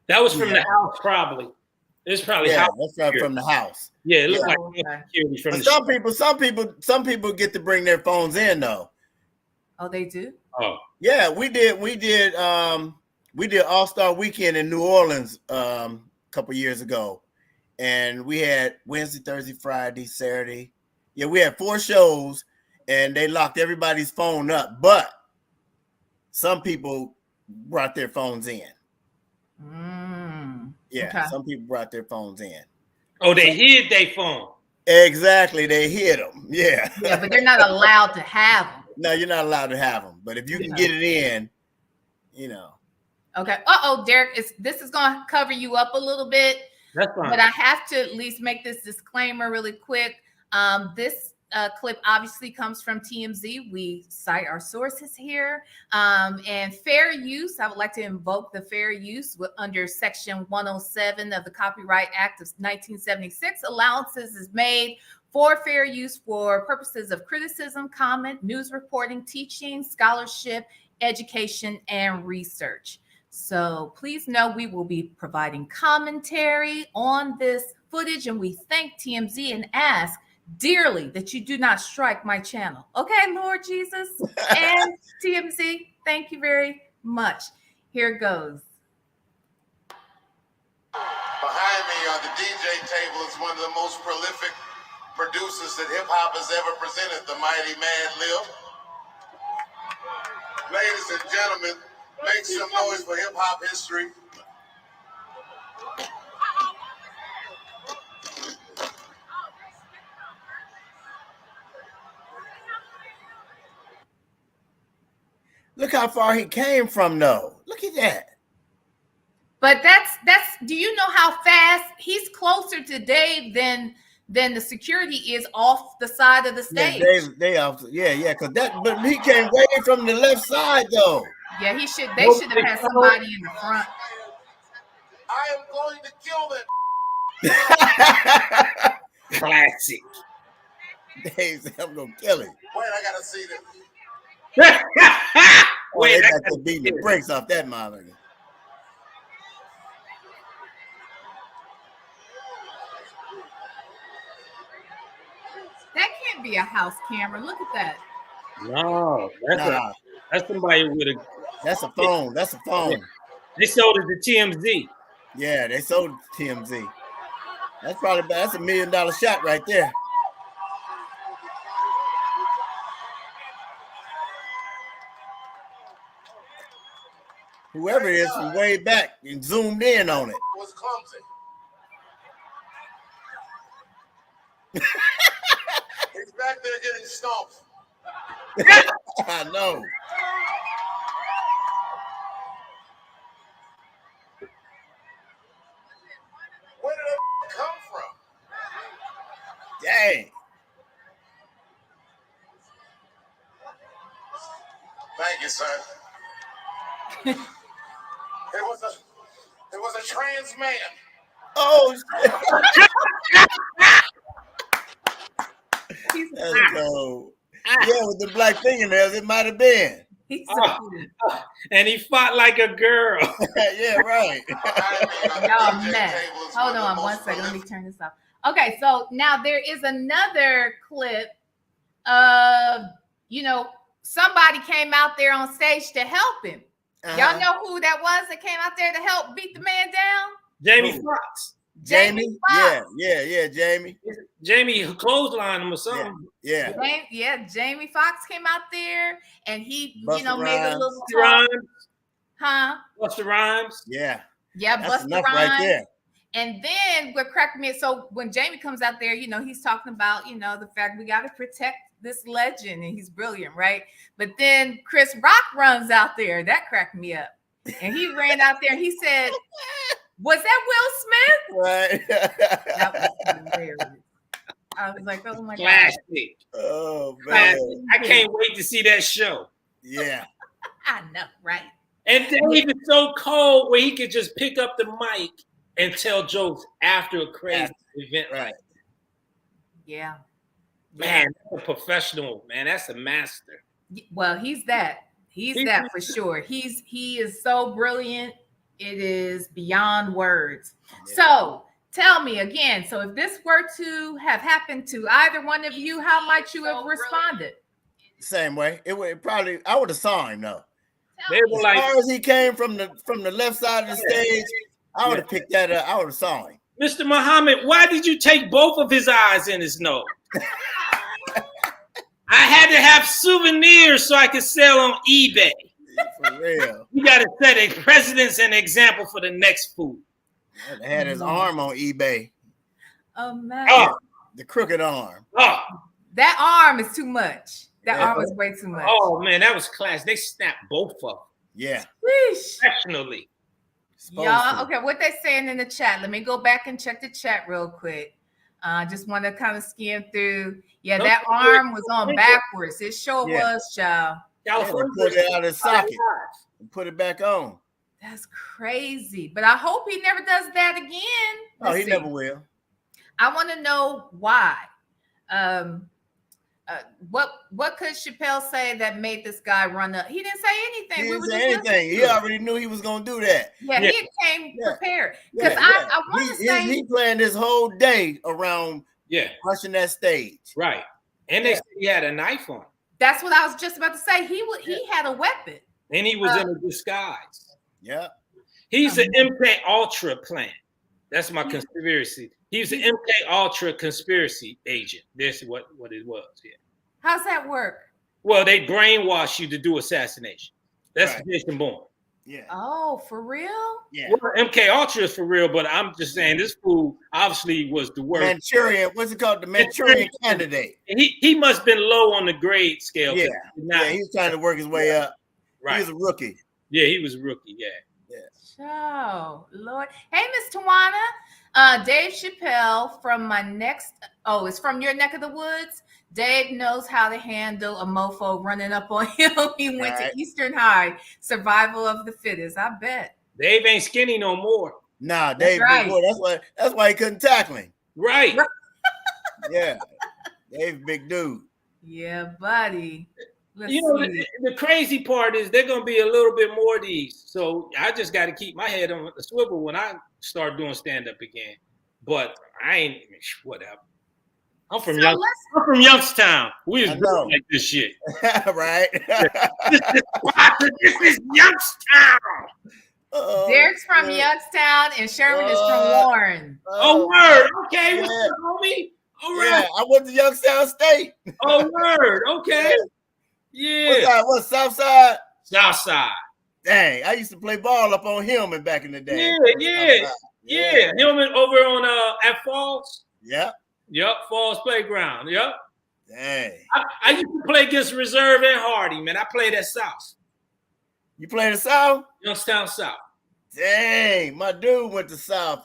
Speaker 4: That was from the house, probably. It's probably
Speaker 3: house.
Speaker 4: That's
Speaker 3: from the house.
Speaker 4: Yeah, it looked like security from the
Speaker 3: some people get to bring their phones in though.
Speaker 2: Oh, they do?
Speaker 4: Oh.
Speaker 3: Yeah, we did All-Star Weekend in New Orleans a couple years ago. And we had Wednesday, Thursday, Friday, Saturday. Yeah, we had 4 shows and they locked everybody's phone up, but some people brought their phones in. Yeah, okay. Some people brought their phones in.
Speaker 4: Oh, they hid their phone.
Speaker 3: Exactly, they hid them. Yeah.
Speaker 2: Yeah, but they're not allowed to have them.
Speaker 3: No, you're not allowed to have them. But if you can get it in, you know.
Speaker 2: Okay. Derrick, this is going to cover you up a little bit.
Speaker 4: That's fine.
Speaker 2: But I have to at least make this disclaimer really quick. This clip obviously comes from TMZ. We cite our sources here. And fair use, I would like to invoke the fair use under Section 107 of the Copyright Act of 1976. Allowances is made for fair use for purposes of criticism, comment, news reporting, teaching, scholarship, education, and research. So please know we will be providing commentary on this footage, and we thank TMZ and ask dearly that you do not strike my channel. Okay, Lord Jesus and TMZ, thank you very much. Here goes.
Speaker 5: Behind me on the DJ table is one of the most prolific producers that hip-hop has ever presented, the mighty Mad Lib. Ladies and gentlemen, make some noise for hip-hop history.
Speaker 3: Look how far he came from, though. Look at that.
Speaker 2: But that's. Do you know how fast he's closer to Dave than the security is off the side of the stage?
Speaker 3: Yeah, because but he came way from the left side, though.
Speaker 2: Yeah, they should have had somebody in the front.
Speaker 5: I am going to kill them.
Speaker 4: Classic.
Speaker 3: Dave said, I'm gonna kill him.
Speaker 5: Wait, I gotta see this.
Speaker 3: Wait, they got to beat the brakes off that motherfucker.
Speaker 2: That can't be a house camera. Look at that.
Speaker 4: No, that's somebody with a.
Speaker 3: That's a phone. That's a phone.
Speaker 4: They sold it to TMZ.
Speaker 3: Yeah, they sold it to TMZ. That's a $1 million shot right there. Whoever it is from way back and zoomed in on it.
Speaker 5: Was clumsy. He's back there getting stomped.
Speaker 3: I know.
Speaker 5: Where did that come from?
Speaker 3: Dang.
Speaker 5: Thank you, son. It was a trans man.
Speaker 3: Oh, so, yeah, with the black fingernails, it might have been.
Speaker 4: And he fought like a girl.
Speaker 3: Yeah, right.
Speaker 2: Y'all mess. Hold on 1 second. Let me turn this off. Okay, so now there is another clip of, somebody came out there on stage to help him. Y'all know who that was that came out there to help beat the man down?
Speaker 4: Jamie Foxx.
Speaker 3: Jamie? Yeah, Jamie.
Speaker 4: Jamie clotheslined him or something.
Speaker 3: Yeah.
Speaker 2: Jamie Foxx came out there and he,
Speaker 3: Busta
Speaker 2: made a little
Speaker 4: Rhymes.
Speaker 2: Huh?
Speaker 4: Busta Rhymes.
Speaker 3: Yeah.
Speaker 2: Yeah,
Speaker 3: That's
Speaker 2: Busta
Speaker 3: enough
Speaker 2: Rhymes.
Speaker 3: right there.
Speaker 2: And then what cracked me, so when Jamie comes out there, he's talking about, the fact we got to protect this legend and he's brilliant, right? But then Chris Rock runs out there. That cracked me up. And he ran out there and he said, was that Will Smith?
Speaker 3: Right.
Speaker 2: That was hilarious. I was like, oh my God.
Speaker 4: Classic.
Speaker 3: Oh, man.
Speaker 4: I can't wait to see that show.
Speaker 3: Yeah.
Speaker 2: I know, right?
Speaker 4: And Dave is so cold where he could just pick up the mic and tell jokes after a crazy event.
Speaker 3: Right.
Speaker 2: Yeah.
Speaker 4: Man, that's a professional, man. That's a master.
Speaker 2: Well, he's that. He's that for sure. He is so brilliant. It is beyond words.
Speaker 3: Yeah.
Speaker 2: So tell me again. So if this were to have happened to either one of you, how might you have responded?
Speaker 3: Same way. It would probably. I would have saw him though.
Speaker 4: They were
Speaker 3: As far as he came from the left side of the stage, I would have picked that up. I would have saw him.
Speaker 4: Mr. Muhammad, why did you take both of his eyes in his nose? I had to have souvenirs so I could sell on eBay.
Speaker 3: For real.
Speaker 4: You got to set a precedence and example for the next food.
Speaker 3: They had his arm on eBay.
Speaker 2: Oh man.
Speaker 4: Oh,
Speaker 3: The crooked arm.
Speaker 4: oh,
Speaker 2: That arm is too much. That
Speaker 3: Yeah.
Speaker 2: arm is way too much.
Speaker 4: oh, man, that was class. They snapped both of them
Speaker 3: Yeah.
Speaker 2: Sheesh.
Speaker 4: professionally.
Speaker 3: Supposed
Speaker 2: Y'all,
Speaker 3: to.
Speaker 2: okay, what they saying in the chat? Let me go back and check the chat real quick. Just want to kind of skim through. Yeah,
Speaker 4: Don't
Speaker 2: that
Speaker 4: forget-
Speaker 2: arm was on backwards. It sure
Speaker 3: Yeah.
Speaker 2: was, child.
Speaker 3: They would pull it out of his socket and put it back on.
Speaker 2: That's crazy. But I hope he never does that again.
Speaker 3: No,
Speaker 2: Let's
Speaker 3: he
Speaker 2: see.
Speaker 3: never will.
Speaker 2: I want to know why. What could Chappelle say that made this guy run up? He didn't say anything.
Speaker 3: He
Speaker 2: We
Speaker 3: didn't
Speaker 2: were
Speaker 3: say
Speaker 2: just
Speaker 3: anything.
Speaker 2: listening
Speaker 3: He
Speaker 2: to it.
Speaker 3: already knew he was gonna do that.
Speaker 2: Yeah,
Speaker 4: Yeah.
Speaker 2: he came
Speaker 3: Yeah.
Speaker 2: prepared. Because
Speaker 3: Yeah,
Speaker 2: I want to
Speaker 3: he,
Speaker 2: say
Speaker 3: he planned his whole day around
Speaker 4: Yeah,
Speaker 3: rushing that stage.
Speaker 4: right. And they
Speaker 3: Yeah.
Speaker 4: said he had a knife on him.
Speaker 2: that's what I was just about to say. He had a weapon.
Speaker 4: And he was in a disguise.
Speaker 3: Yeah.
Speaker 4: He's an MK Ultra plan. That's my conspiracy. He's an MK Ultra conspiracy agent. This is what it was. Yeah.
Speaker 2: How's that work?
Speaker 4: Well, they brainwash you to do assassination. That's
Speaker 3: Right.
Speaker 4: Jason Bourne.
Speaker 3: Yeah.
Speaker 2: Oh, for real?
Speaker 3: Yeah.
Speaker 4: Well, MK Ultra is for real, but I'm just saying this fool obviously was the worst.
Speaker 3: Manchurian, what's it called? The Manchurian candidate.
Speaker 4: He must have been low on the grade scale.
Speaker 3: Yeah.
Speaker 4: 'cause he's not-
Speaker 3: Yeah, he was trying to work his way up.
Speaker 4: right.
Speaker 3: He was a rookie.
Speaker 4: Yeah, he was a rookie. Yeah.
Speaker 2: Oh, Lord. Hey, Miss Tawana. Dave Chappelle from it's from your neck of the woods. Dave knows how to handle a mofo running up on him. He went
Speaker 3: Right.
Speaker 2: to Eastern High, survival of the fittest. I bet.
Speaker 4: Dave ain't skinny no more.
Speaker 3: Nah, Dave,
Speaker 2: right.
Speaker 3: big boy. That's why he couldn't tackle him.
Speaker 4: Right.
Speaker 3: Yeah. Dave, big dude.
Speaker 2: Yeah, buddy. Let's
Speaker 4: You know,
Speaker 2: see.
Speaker 4: the crazy part is they're gonna be a little bit more of these. So I just got to keep my head on the swivel when I start doing stand up again. But I ain't whatever. I'm from Youngstown. We
Speaker 3: I
Speaker 4: was
Speaker 3: know.
Speaker 4: like this shit.
Speaker 3: Right?
Speaker 4: This is Youngstown.
Speaker 3: Oh,
Speaker 2: Derek's from
Speaker 3: man.
Speaker 2: Youngstown and Sherman is from Warren.
Speaker 4: Oh, word. Okay,
Speaker 3: yeah.
Speaker 4: what's up, homie? All
Speaker 3: Yeah,
Speaker 4: right.
Speaker 3: I went to Youngstown State.
Speaker 4: Oh, word. Okay.
Speaker 3: What's
Speaker 4: Yeah.
Speaker 3: that? What, Southside?
Speaker 4: Southside.
Speaker 3: Dang, I used to play ball up on Hillman back in the day.
Speaker 4: Yeah. Hillman over on at Falls.
Speaker 3: Yep.
Speaker 4: Yep. Falls Playground. Yep.
Speaker 3: Dang.
Speaker 4: I used to play against Reserve and Hardy, man. I played at South.
Speaker 3: You play the South?
Speaker 4: Youngstown South.
Speaker 3: Dang, my dude went to South.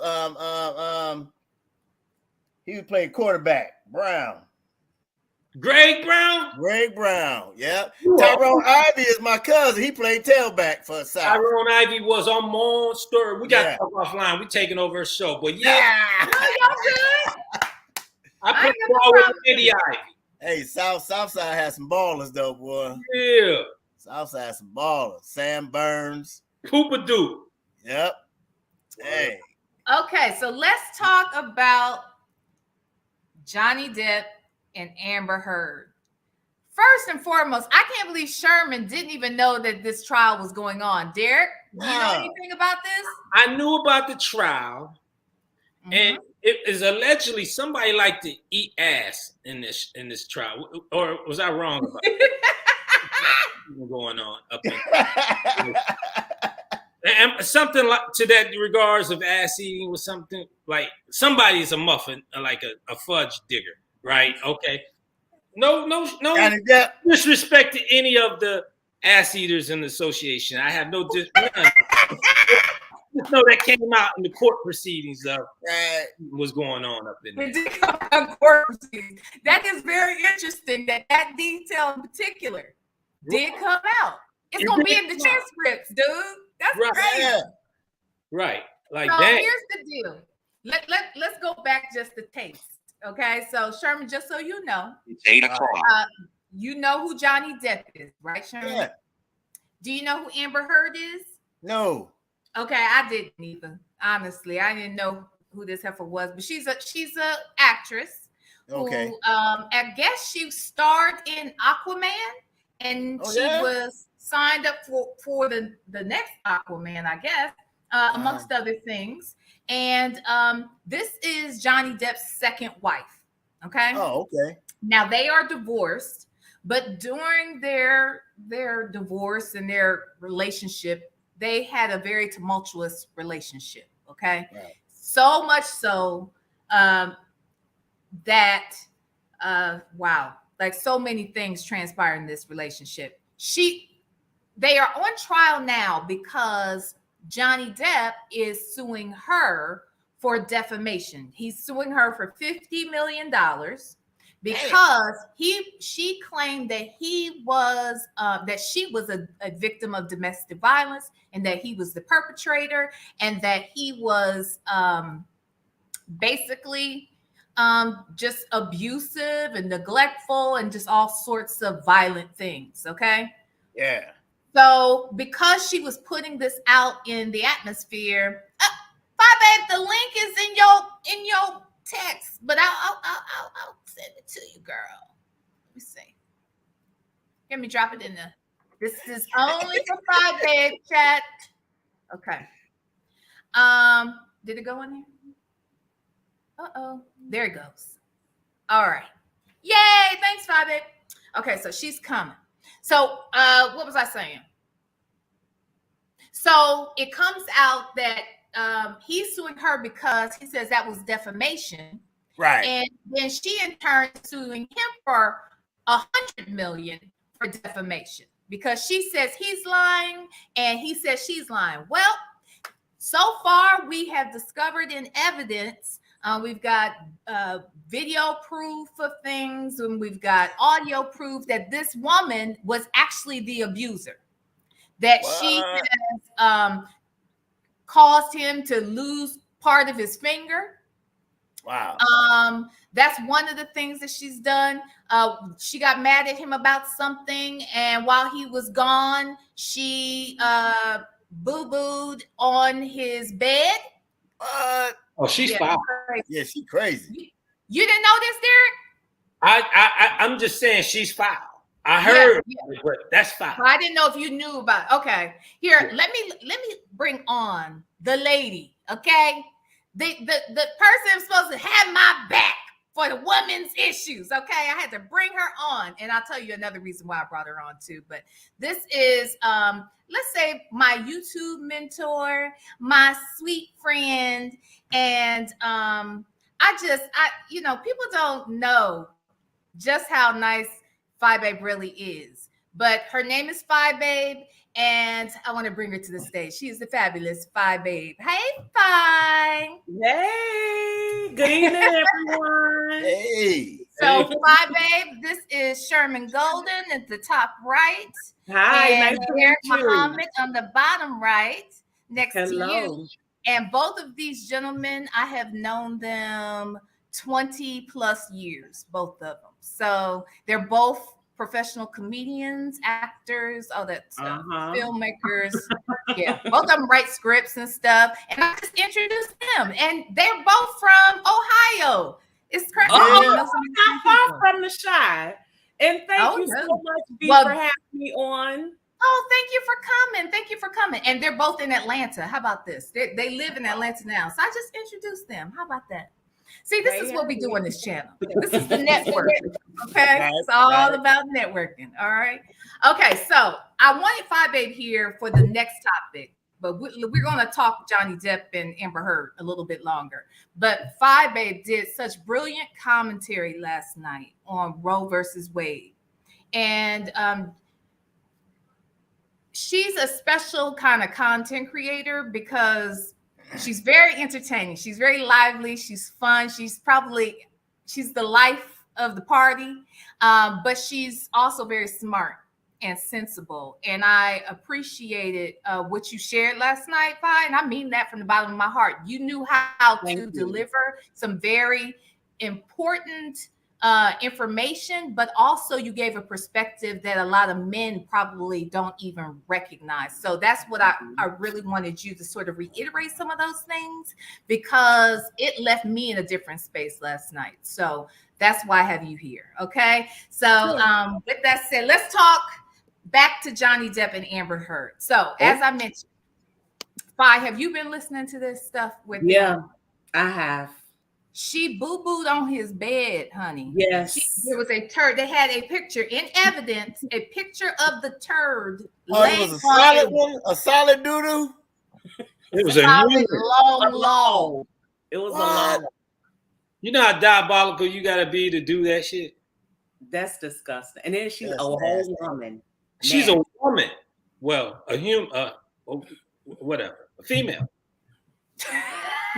Speaker 3: He was playing quarterback. Brown.
Speaker 4: Greg Brown?
Speaker 3: Greg Brown. Yep. Tyrone Ivy is my cousin. He played tailback for South.
Speaker 4: Tyrone Ivy was on Mon story. We got
Speaker 3: Yeah.
Speaker 4: to talk offline. We taking over her show. But yeah,
Speaker 2: Oh, y'all good?
Speaker 4: I
Speaker 2: I
Speaker 4: played
Speaker 2: ain't got no
Speaker 4: ball with
Speaker 2: problem.
Speaker 4: Lady Ivy.
Speaker 3: Hey, Southside has some ballers though, boy.
Speaker 4: Yeah.
Speaker 3: Southside has some ballers. Sam Burns.
Speaker 4: Poopa Doo.
Speaker 3: Yep. Hey.
Speaker 2: Okay, so let's talk about Johnny Depp and Amber Heard. First and foremost, I can't believe Sherman didn't even know that this trial was going on. Derek, do you know
Speaker 3: Wow.
Speaker 2: anything about this?
Speaker 4: I knew about the trial, and it is allegedly somebody liked to eat ass in this trial. Or was I wrong about it? What's going on up in And something like to that regards of ass eating was something like somebody's a muffin, like a fudge digger, right? Okay. No disrespect to any of the ass eaters in the association. I have no none. Just know that came out in the court proceedings of what's going on up in there.
Speaker 2: It did come out court proceedings. That is very interesting that detail in particular did come out. It's going to be in the transcripts, dude. That's crazy. Yeah.
Speaker 4: Right. Like
Speaker 2: so
Speaker 4: that.
Speaker 2: Here's the deal. Let's go back just a taste. Okay. So Sherman, just so you know,
Speaker 6: it's 8 o'clock.
Speaker 2: You know who Johnny Depp is, right, Sherman? Yeah. Do you know who Amber Heard is?
Speaker 3: No.
Speaker 2: Okay, I didn't either. Honestly, I didn't know who this heifer was, but she's a actress.
Speaker 3: Okay.
Speaker 2: Who, I guess she starred in Aquaman, and she was signed up for the next Aquaman, I guess, amongst other things. And this is Johnny Depp's second wife. Okay.
Speaker 3: Oh, okay.
Speaker 2: Now they are divorced, but during their divorce and their relationship, they had a very tumultuous relationship. Okay. Right. So much so that wow, like so many things transpire in this relationship. They are on trial now because Johnny Depp is suing her for defamation. He's suing her for $50 million because she claimed that she was a victim of domestic violence and that he was the perpetrator and that he was basically just abusive and neglectful and just all sorts of violent things. Okay.
Speaker 3: Yeah.
Speaker 2: So because she was putting this out in the atmosphere, Phi Babe, the link is in your text, but I'll send it to you, girl. Let me see. Let me drop it in there. This is only for Phi Babe chat. Okay. Did it go in there? Uh-oh. There it goes. All right. Yay! Thanks, Phi Babe. Okay, so she's coming. So what was I saying? So it comes out that he's suing her because he says that was defamation.
Speaker 3: Right.
Speaker 2: And then she in turn is suing him for $100 million for defamation because she says he's lying and he says she's lying. Well, so far we have discovered in evidence, we've got video proof of things, and we've got audio proof that this woman was actually the abuser. That she has caused him to lose part of his finger.
Speaker 3: Wow.
Speaker 2: That's one of the things that she's done. She got mad at him about something, and while he was gone, she boo-booed on his bed.
Speaker 4: Oh, she's foul.
Speaker 3: Yeah, she's crazy.
Speaker 2: You didn't know this, Derrick?
Speaker 4: I'm just saying she's foul. I heard, but that's fine.
Speaker 2: Well, I didn't know if you knew about it. Okay. Here, let me bring on the lady. Okay. The person who's supposed to have my back for the women's issues. Okay. I had to bring her on. And I'll tell you another reason why I brought her on too. But this is let's say my YouTube mentor, my sweet friend, and people don't know just how nice Phi Babe really is, but her name is Phi Babe, and I want to bring her to the stage. She is the fabulous Phi Babe. Hey, Phi.
Speaker 7: Hey, good evening, everyone.
Speaker 3: Hey.
Speaker 2: So, Phi Babe, this is Sherman Golden at the top right.
Speaker 7: Hi,
Speaker 2: and
Speaker 7: nice to
Speaker 2: Derrick
Speaker 7: meet you.
Speaker 2: Muhammad on the bottom right, next
Speaker 7: Hello.
Speaker 2: to you. And both of these gentlemen, I have known them 20 plus years, both of them. So they're both professional comedians, actors, all that stuff, filmmakers. Yeah, both of them write scripts and stuff. And I just introduced them, and they're both from Ohio. It's crazy.
Speaker 7: Not far from the Shy. And thank you so much, B, for having me on.
Speaker 2: Oh, thank you for coming. Thank you for coming. And they're both in Atlanta. How about this? They live in Atlanta now. So I just introduced them. How about that? See, this is what we do on this channel. This is the network. Okay. It's all about networking. All right. Okay. So I wanted Phi Babe here for the next topic. but we're going to talk Johnny Depp and Amber Heard a little bit longer. But Phi Babe did such brilliant commentary last night on Roe versus Wade. And she's a special kind of content creator because she's very entertaining. She's very lively. She's fun. She's the life of the party. But she's also very smart and sensible. And I appreciated what you shared last night, Phi. And I mean that from the bottom of my heart. You knew how to deliver some very important information, but also you gave a perspective that a lot of men probably don't even recognize. So that's what I really wanted you to sort of reiterate some of those things, because it left me in a different space last night. So that's why I have you here. Okay. So with that said, let's talk back to Johnny Depp and Amber Heard. So as I mentioned, Phi, have you been listening to this stuff with them?
Speaker 7: I have.
Speaker 2: She boo-booed on his bed, honey.
Speaker 7: Yes.
Speaker 2: There was a turd. They had a picture in evidence, a picture of the turd.
Speaker 3: Oh, it was a solid one? A solid doo-doo?
Speaker 4: It was
Speaker 2: solid, long.
Speaker 7: It was a long.
Speaker 4: You know how diabolical you got to be to do that shit?
Speaker 7: That's disgusting. And then she's a whole woman.
Speaker 4: She's a woman. Well, a human, whatever, a female.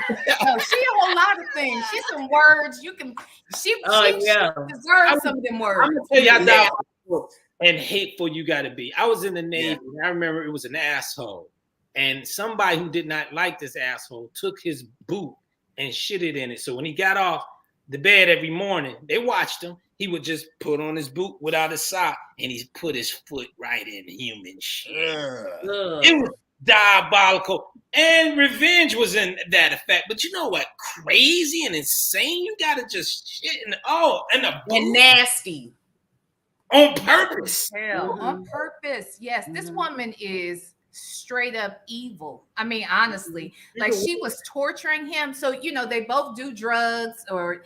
Speaker 2: No, she a whole lot of things. She's some words you can. She deserves some of them words.
Speaker 4: I'm gonna tell you how diabolical and hateful you got to be. I was in the Navy. And I remember it was an asshole, and somebody who did not like this asshole took his boot and shitted in it. So when he got off the bed every morning, they watched him. He would just put on his boot without a sock, and he put his foot right in human shit. It was diabolical. And revenge was in that effect. But you know what? Crazy and insane. You gotta just shit in
Speaker 7: and nasty.
Speaker 4: On purpose.
Speaker 2: On purpose. Yes. This woman is straight up evil. I mean, honestly, like she was torturing him. So, they both do drugs and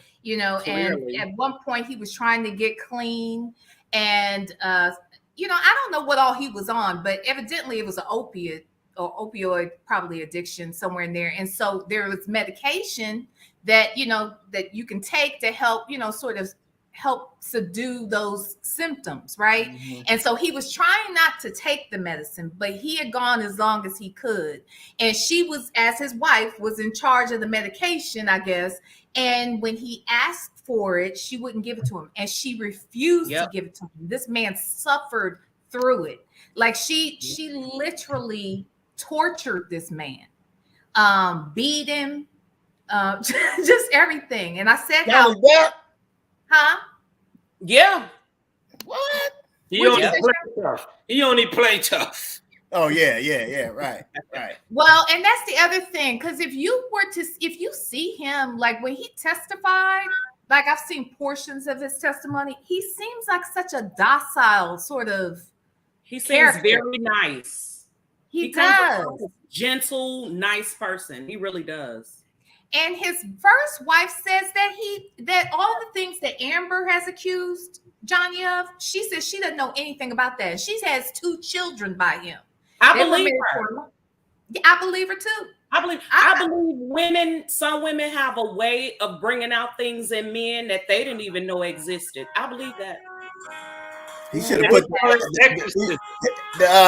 Speaker 2: at one point he was trying to get clean. And I don't know what all he was on, but evidently it was an opioid probably addiction somewhere in there. And so there was medication that that you can take to help sort of help subdue those symptoms, right? And so he was trying not to take the medicine, but he had gone as long as he could, and she was, as his wife, was in charge of the medication, I guess. And when he asked for it, she wouldn't give it to him, and she refused to give it to him. This man suffered through it. Like she literally tortured this man, beat him, just everything. And I said,
Speaker 3: Yeah.
Speaker 4: What? He only play tough.
Speaker 3: Oh yeah, right.
Speaker 2: Well, and that's the other thing, because if you see him, like when he testified, like I've seen portions of his testimony, he seems like such a docile sort of.
Speaker 7: He seems very nice.
Speaker 2: He does.
Speaker 7: Gentle, nice person. He really does.
Speaker 2: And his first wife says that all the things that Amber has accused Johnny of, she says she doesn't know anything about that. She has 2 children by him.
Speaker 7: I believe her.
Speaker 2: I believe her too.
Speaker 7: I believe women. Some women have a way of bringing out things in men that they didn't even know existed. I believe that.
Speaker 3: He should have put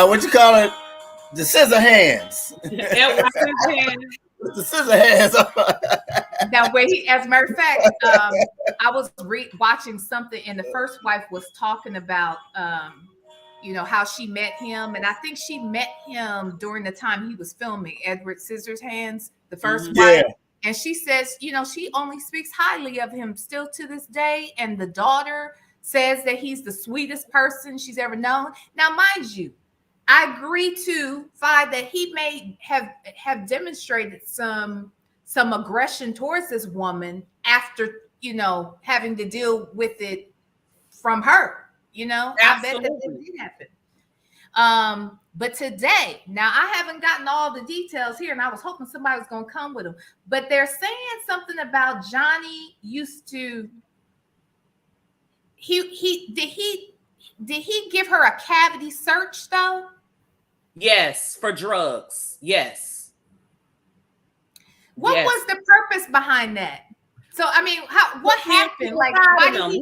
Speaker 3: what you call it, the scissor hands. The scissor hands.
Speaker 2: Now, as a matter of fact, I was watching something, and the first wife was talking about, how she met him, and I think she met him during the time he was filming Edward Scissorhands, the first wife, and she says, she only speaks highly of him still to this day, and the daughter says that he's the sweetest person she's ever known. Now, mind you, I agree to Phi that he may have demonstrated some aggression towards this woman after, having to deal with it from her,
Speaker 7: Absolutely.
Speaker 2: I bet that did happen. But today, now I haven't gotten all the details here, and I was hoping somebody was going to come with them, but they're saying something about Johnny used to, did he give her a cavity search though?
Speaker 7: Yes, for drugs. Yes.
Speaker 2: What was the purpose behind that? So I mean, what happened? Like, why did he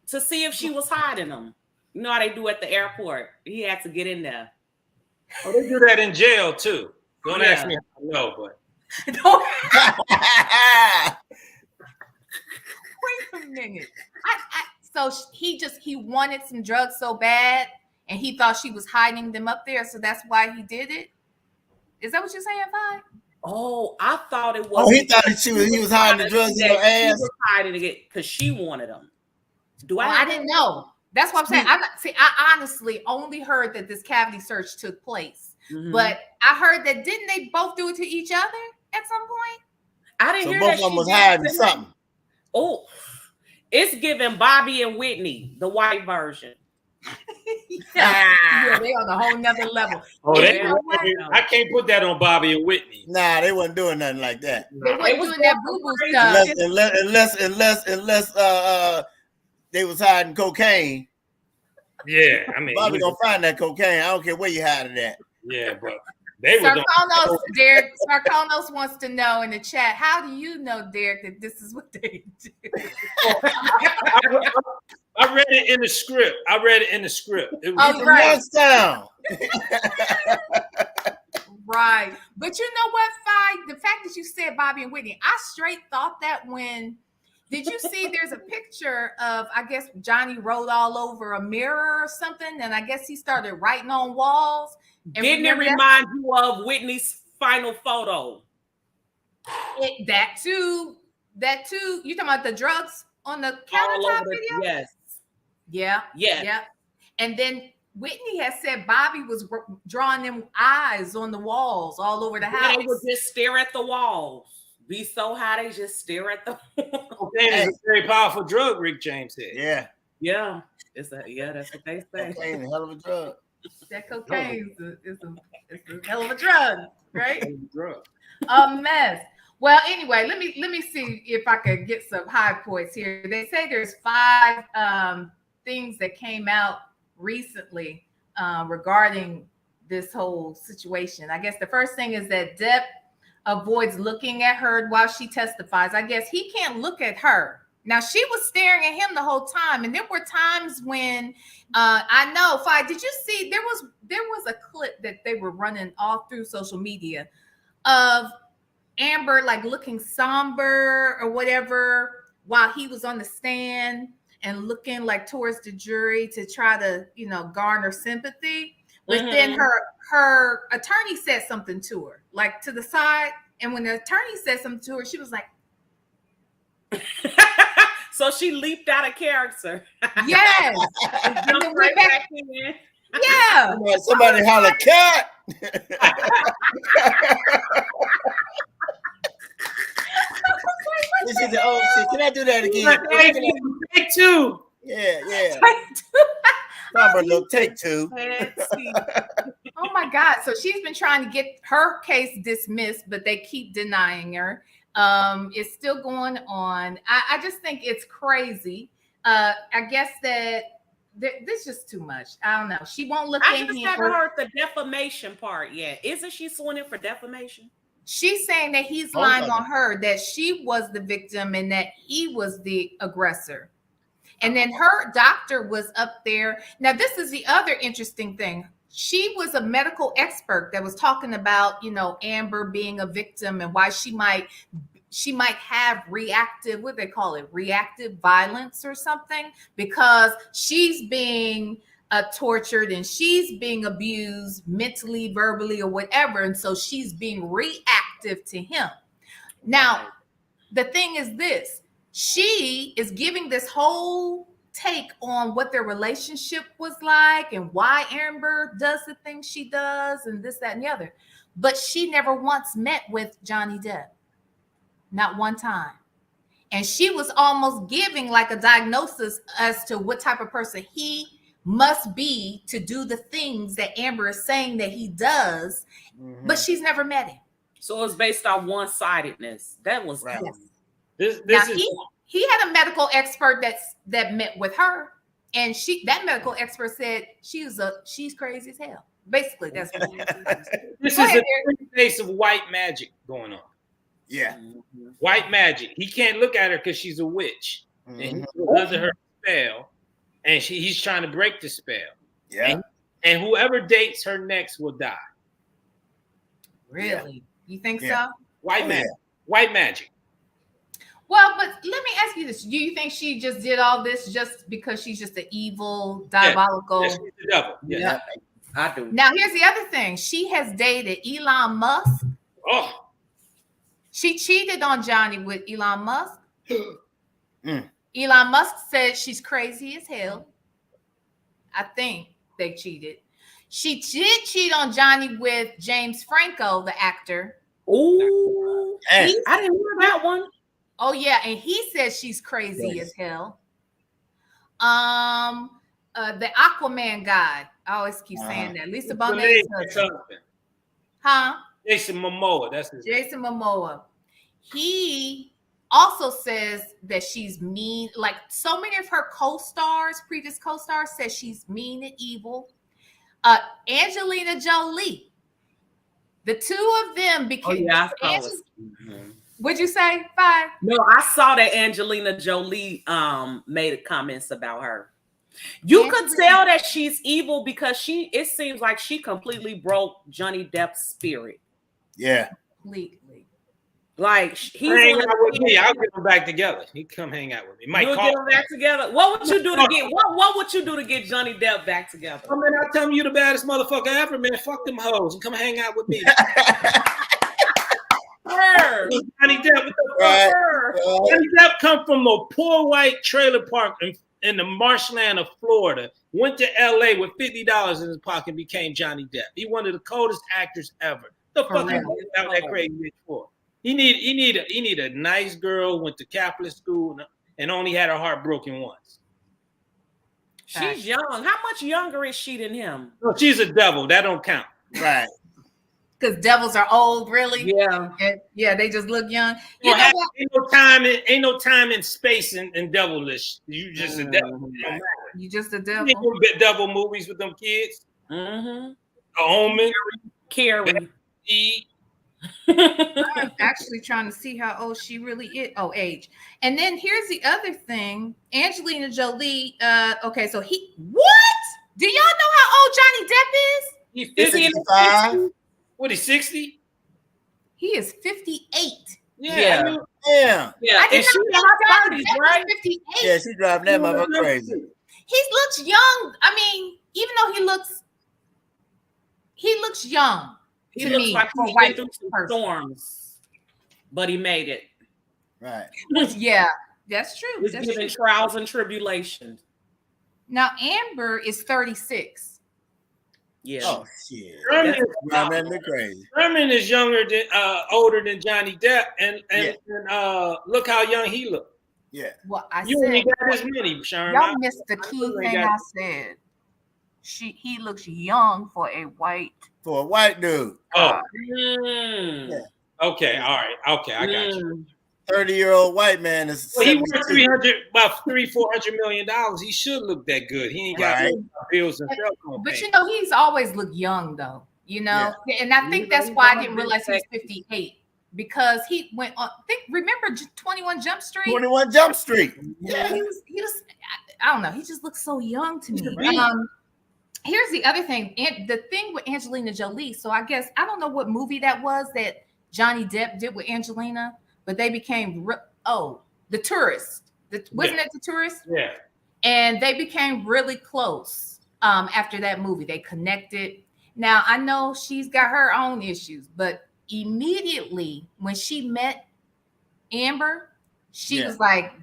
Speaker 7: to see if she was hiding them? You know how they do at the airport. He had to get in there.
Speaker 4: Oh, they do that in jail too. Don't ask me how I know, but
Speaker 2: wait a minute. So he wanted some drugs so bad, and he thought she was hiding them up there, so that's why he did it. Is that what you're saying, Vi?
Speaker 7: Oh, I thought it was.
Speaker 3: Oh, he thought he was hiding the drugs in her ass.
Speaker 7: He was hiding it because she wanted them.
Speaker 2: I didn't know. That's what I'm saying. I honestly only heard that this cavity search took place, but I heard that didn't they both do it to each other at some point?
Speaker 7: I didn't hear
Speaker 3: both
Speaker 7: that.
Speaker 3: Both of them was hiding something.
Speaker 7: Oh, it's giving Bobby and Whitney, the white version.
Speaker 2: Yeah, they on a whole nother level.
Speaker 4: Oh, I can't put that on Bobby and Whitney.
Speaker 3: Nah, they wasn't doing nothing like that.
Speaker 2: They wasn't doing that boo-boo stuff.
Speaker 3: Unless they was hiding cocaine.
Speaker 4: Yeah, I mean,
Speaker 3: Bobby gonna find that cocaine. I don't care where you hide it at.
Speaker 4: Yeah, but they were.
Speaker 2: Derrick Sarkonos wants to know in the chat. How do you know, Derrick, that this is what they do?
Speaker 4: I read it in the script. It was
Speaker 2: right.
Speaker 3: Sound.
Speaker 2: Right. But you know what, Phi? The fact that you said Bobby and Whitney, I straight thought that when. Did you see there's a picture of, I guess, Johnny wrote all over a mirror or something, and I guess he started writing on walls.
Speaker 7: Didn't it remind you of Whitney's final photo?
Speaker 2: That too. You talking about the drugs on the countertop video?
Speaker 7: Yes.
Speaker 2: Yeah. And then Whitney has said Bobby was drawing them eyes on the walls all over the house.
Speaker 7: They would just stare at the walls. Be so high, they just stare at the
Speaker 4: cocaine is a very powerful drug, Rick James said.
Speaker 3: Yeah.
Speaker 7: That's what they say.
Speaker 3: Cocaine is a hell of a drug.
Speaker 2: That cocaine is a hell of a drug, right?
Speaker 4: Drug.
Speaker 2: A mess. Well, anyway, let me see if I could get some high points here. They say there's 5 things that came out recently regarding this whole situation. I guess the first thing is that Depp avoids looking at her while she testifies. I guess he can't look at her. Now, she was staring at him the whole time. And there were times when I know, Phi, did you see there was a clip that they were running all through social media of Amber like looking somber or whatever while he was on the stand and looking like towards the jury to try to, garner sympathy. But then her attorney said something to her, like to the side. And when the attorney said something to her, she was like,
Speaker 7: so she leaped out of character.
Speaker 2: Yes. And then went back in. Yeah.
Speaker 3: Somebody holler, cat. This is the old shit. Can I do that again?
Speaker 4: Take 2.
Speaker 3: Yeah.
Speaker 2: Take 2.
Speaker 3: Take 2.
Speaker 2: Oh my God. So she's been trying to get her case dismissed, but they keep denying her. It's still going on. I just think it's crazy. I guess that this is just too much. I don't know. She won't look at him. I just
Speaker 7: haven't heard the defamation part yet. Isn't she suing him for defamation?
Speaker 2: She's saying that he's lying on her, that she was the victim and that he was the aggressor. And then her doctor was up there. Now, this is the other interesting thing. She was a medical expert that was talking about, Amber being a victim and why she might have reactive, what they call it, reactive violence or something, because she's being tortured and she's being abused mentally, verbally, or whatever. And so she's being reactive to him. Now, the thing is this. She is giving this whole take on what their relationship was like and why Amber does the things she does and this, that, and the other. But she never once met with Johnny Depp. Not one time. And she was almost giving like a diagnosis as to what type of person he must be to do the things that Amber is saying that he does, but she's never met him.
Speaker 7: So it's based on one-sidedness. That was right.
Speaker 4: This is
Speaker 2: he had a medical expert that met with her, and that medical expert said she's crazy as hell. Basically, that's what it is.
Speaker 4: This
Speaker 2: Go
Speaker 4: is
Speaker 2: ahead,
Speaker 4: the face of white magic going on.
Speaker 3: Yeah.
Speaker 4: White magic. He can't look at her because she's a witch, and he's under her spell, and he's trying to break the spell.
Speaker 3: Yeah.
Speaker 4: And whoever dates her next will die.
Speaker 2: Really? You think
Speaker 3: Yeah.
Speaker 2: so?
Speaker 4: White magic. White magic.
Speaker 2: Well, but let me ask you this. Do you think she just did all this just because she's just an evil, diabolical?
Speaker 4: Yes, she's the devil. Yes.
Speaker 7: Yeah, I do.
Speaker 2: Now, here's the other thing. She has dated Elon Musk.
Speaker 4: Oh.
Speaker 2: She cheated on Johnny with Elon Musk.
Speaker 3: Mm.
Speaker 2: Elon Musk said she's crazy as hell. I think they cheated. She did cheat on Johnny with James Franco, the actor.
Speaker 7: Ooh,
Speaker 3: Hey.
Speaker 7: I didn't hear that one.
Speaker 2: Oh yeah, and he says she's crazy as hell. The Aquaman guy. I always keep saying that. Lisa Bonet's husband. Huh?
Speaker 4: Jason Momoa. That's his name.
Speaker 2: Jason Momoa. He also says that she's mean. Like so many of her co-stars, previous co-stars, says she's mean and evil. Angelina Jolie. The two of them became.
Speaker 7: Oh, yeah,
Speaker 2: What'd you say, Phi?
Speaker 7: No, I saw that Angelina Jolie made comments about her. You could tell that she's evil because it seems like she completely broke Johnny Depp's spirit.
Speaker 3: Yeah.
Speaker 2: Completely.
Speaker 7: Like he's
Speaker 4: hang out with me. I'll get them back together. He come hang out with me. Mike,
Speaker 7: you'll get them back together. What would you do to get what would you do to get Johnny Depp back together?
Speaker 4: I mean, I tell him you the baddest motherfucker ever, man. Fuck them hoes and come hang out with me. Johnny Depp, what the fuck? Johnny Depp come from a poor white trailer park in the marshland of Florida. Went to LA with $50 in his pocket and became Johnny Depp. He one of the coldest actors ever. The fuck is out that crazy bitch for? He need a nice girl, went to Catholic school and only had her heart broken once.
Speaker 7: She's young. How much younger is she than him?
Speaker 4: No, she's a devil. That don't count.
Speaker 3: Right.
Speaker 2: Because devils are old, really.
Speaker 7: Yeah.
Speaker 2: Yeah, they just look young.
Speaker 4: Ain't no time in space and devilish. You just a devil.
Speaker 2: You just a devil.
Speaker 4: You ain't devil movies with them kids.
Speaker 7: Mm-hmm.
Speaker 4: Omen.
Speaker 7: Carrie.
Speaker 2: I'm actually trying to see how old she really is. Oh, age. And then here's the other thing. Angelina Jolie. Okay, so what? Do y'all know how old Johnny Depp is?
Speaker 4: He's
Speaker 3: 55.
Speaker 4: What, he's 60?
Speaker 2: He is 58.
Speaker 7: Yeah.
Speaker 3: Yeah.
Speaker 2: I didn't know Johnny Depp was 58.
Speaker 3: Yeah, she driving that motherfucker crazy.
Speaker 2: He looks young. I mean, even though he looks young.
Speaker 7: He looks like he went through some storms, but he made it.
Speaker 3: Right.
Speaker 2: Yeah, that's true.
Speaker 7: He's given trials and tribulations.
Speaker 2: Now Amber is 36.
Speaker 7: Yeah.
Speaker 3: Oh shit.
Speaker 4: Sherman is older than Johnny Depp, and look how young he looked.
Speaker 3: Yeah.
Speaker 2: Well,
Speaker 4: you ain't got his money, Sherman.
Speaker 2: Y'all missed the key thing I said. He looks young for a white
Speaker 3: dude.
Speaker 4: Oh.
Speaker 3: Yeah.
Speaker 4: Okay. All right. Okay. I got you.
Speaker 3: 30-year-old white man is.
Speaker 4: Well, he worth $400 million. He should look that good. He ain't got bills and cell phone.
Speaker 2: But you know, he's always looked young though. You know, and I think that's why I didn't realize he was 58 because he went on. Remember 21 Jump Street?
Speaker 3: 21 Jump Street.
Speaker 2: Yeah. He was. I don't know. He just looks so young to me. Here's the other thing. And the thing with Angelina Jolie. So I guess I don't know what movie that was that Johnny Depp did with Angelina, but they became The Tourist. Wasn't it The Tourist?
Speaker 4: Yeah.
Speaker 2: And they became really close after that movie. They connected. Now I know she's got her own issues, but immediately when she met Amber, she was like,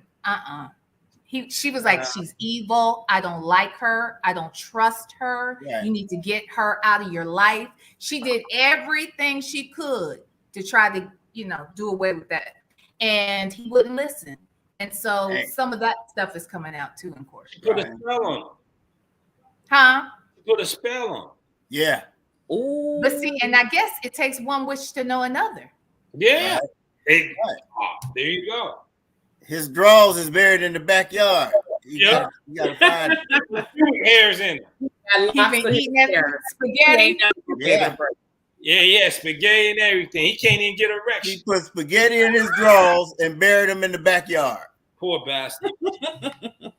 Speaker 2: She was like, she's evil. I don't like her. I don't trust her. Yeah. You need to get her out of your life. She did everything she could to try to, do away with that. And he wouldn't listen. And so some of that stuff is coming out too, of course.
Speaker 4: Put a spell on him.
Speaker 2: Huh?
Speaker 4: Put a spell on him.
Speaker 3: Yeah.
Speaker 2: Ooh. But see, and I guess it takes one wish to know another.
Speaker 4: Yeah. There you go.
Speaker 3: His drawers is buried in the backyard. You gotta find it.
Speaker 4: Hairs in it.
Speaker 2: He been eating that spaghetti.
Speaker 4: Yeah, spaghetti and everything. He can't even get a erection.
Speaker 3: He put spaghetti in his drawers and buried them in the backyard.
Speaker 4: Poor bastard.
Speaker 2: All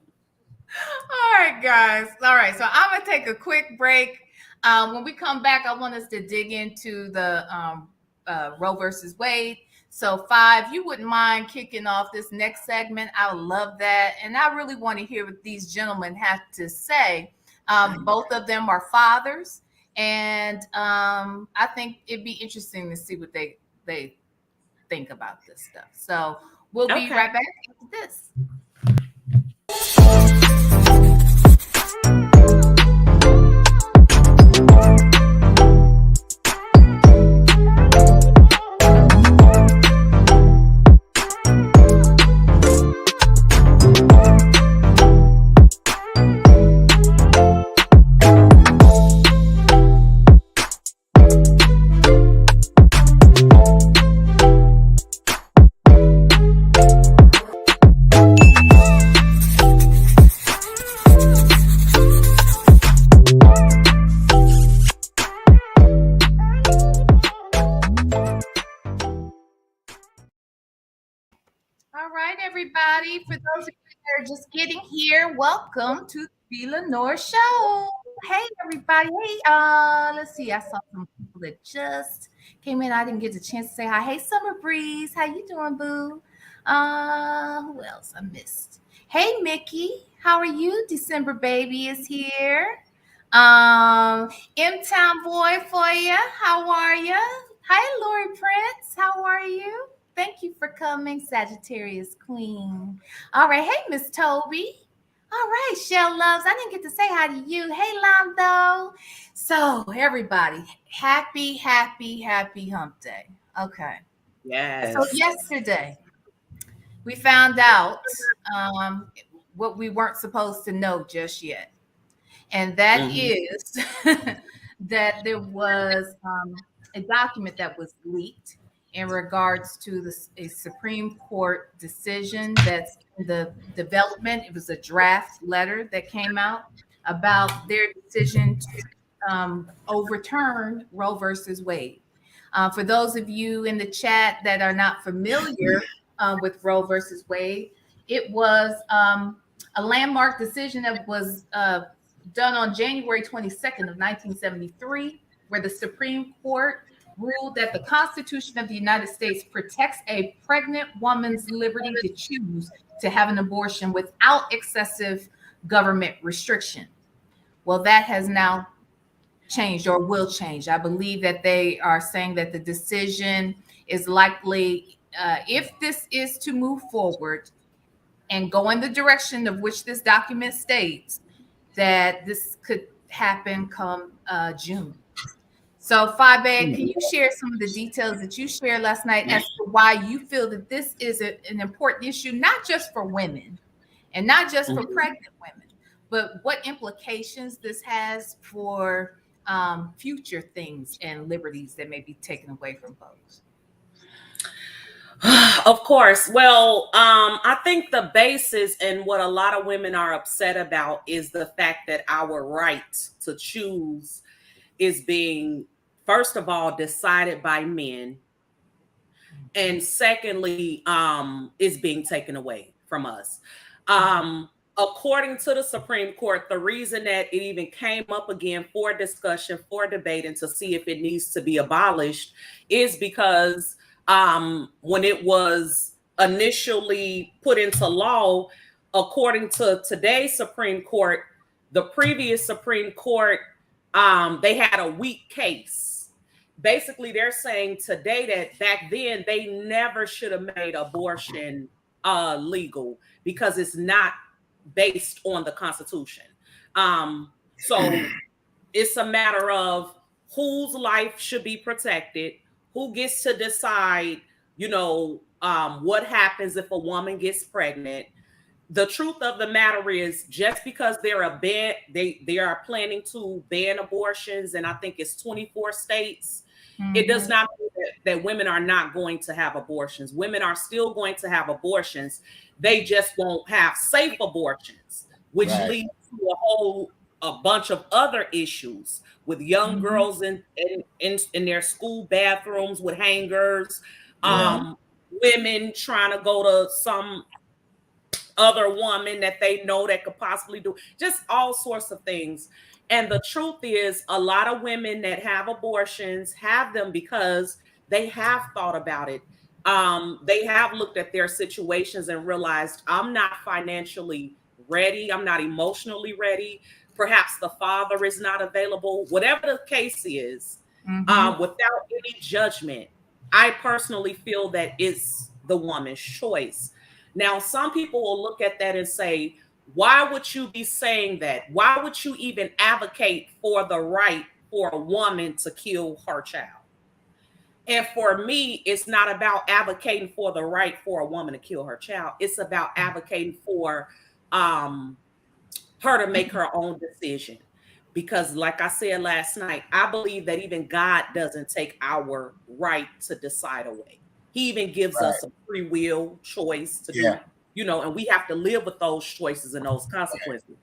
Speaker 2: right, guys. All right, so I'm gonna take a quick break. When we come back, I want us to dig into the Roe versus Wade. So, Phi, you wouldn't mind kicking off this next segment? I would love that, and I really want to hear what these gentlemen have to say. Both of them are fathers, and I think it'd be interesting to see what they think about this stuff. So, we'll be right back after this. Everybody, for those of you that are just getting here, welcome to the Lenore Show. Hey, everybody. Hey, let's see. I saw some people that just came in. I didn't get the chance to say hi. Hey, Summer Breeze. How you doing, boo? Who else I missed? Hey, Mickey. How are you? December Baby is here. M-Town Boy for you. How are you? Hi, Lori Prince. How are you? Thank you for coming, Sagittarius Queen. All right. Hey, Miss Toby. All right, Shell Loves. I didn't get to say hi to you. Hey, Lando. So, everybody, happy hump day. Okay.
Speaker 7: Yes.
Speaker 2: So, yesterday, we found out what we weren't supposed to know just yet. And that is that there was a document that was leaked in regards to a Supreme Court decision that's in the development. It was a draft letter that came out about their decision to overturn Roe versus Wade. For those of you in the chat that are not familiar with Roe versus Wade, it was a landmark decision that was done on January 22nd of 1973, where the Supreme Court ruled that the Constitution of the United States protects a pregnant woman's liberty to choose to have an abortion without excessive government restriction. Well, that has now changed or will change. I believe that they are saying that the decision is likely, if this is to move forward and go in the direction of which this document states, that this could happen come June. So, Phi Babe, can you share some of the details that you shared last night as to why you feel that this is an important issue, not just for women and not just for pregnant women, but what implications this has for future things and liberties that may be taken away from folks?
Speaker 7: Of course. Well, I think the basis and what a lot of women are upset about is the fact that our right to choose is being, first of all, decided by men, and secondly, is being taken away from us. According to the Supreme Court, the reason that it even came up again for discussion, for debate, and to see if it needs to be abolished is because when it was initially put into law, according to today's Supreme Court, the previous Supreme Court, they had a weak case. Basically, they're saying today that back then they never should have made abortion legal because it's not based on the Constitution. So it's a matter of whose life should be protected, who gets to decide, what happens if a woman gets pregnant. The truth of the matter is, just because they are planning to ban abortions, and I think it's 24 states, it does not mean that women are not going to have abortions. Women are still going to have abortions. They just won't have safe abortions, which leads to a whole a bunch of other issues with young girls in their school bathrooms with hangers, women trying to go to some other woman that they know that could possibly do, just all sorts of things. And the truth is, a lot of women that have abortions have them because they have thought about it. They have looked at their situations and realized, I'm not financially ready. I'm not emotionally ready. Perhaps the father is not available. Whatever the case is, without any judgment, I personally feel that it's the woman's choice. Now, some people will look at that and say, why would you be saying that? Why would you even advocate for the right for a woman to kill her child? And for me, it's not about advocating for the right for a woman to kill her child. It's about advocating for her to make her own decision. Because like I said last night, I believe that even God doesn't take our right to decide away. He even gives us a free will choice to do, you know, and we have to live with those choices and those consequences.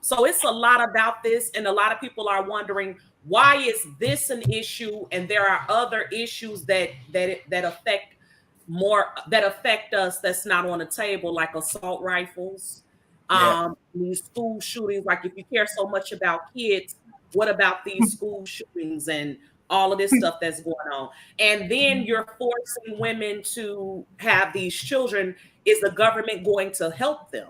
Speaker 7: So it's a lot about this. And a lot of people are wondering, why is this an issue? And there are other issues that affect us that's not on the table, like assault rifles, these school shootings. Like, if you care so much about kids, what about these school shootings and all of this stuff that's going on? And then you're forcing women to have these children. Is the government going to help them?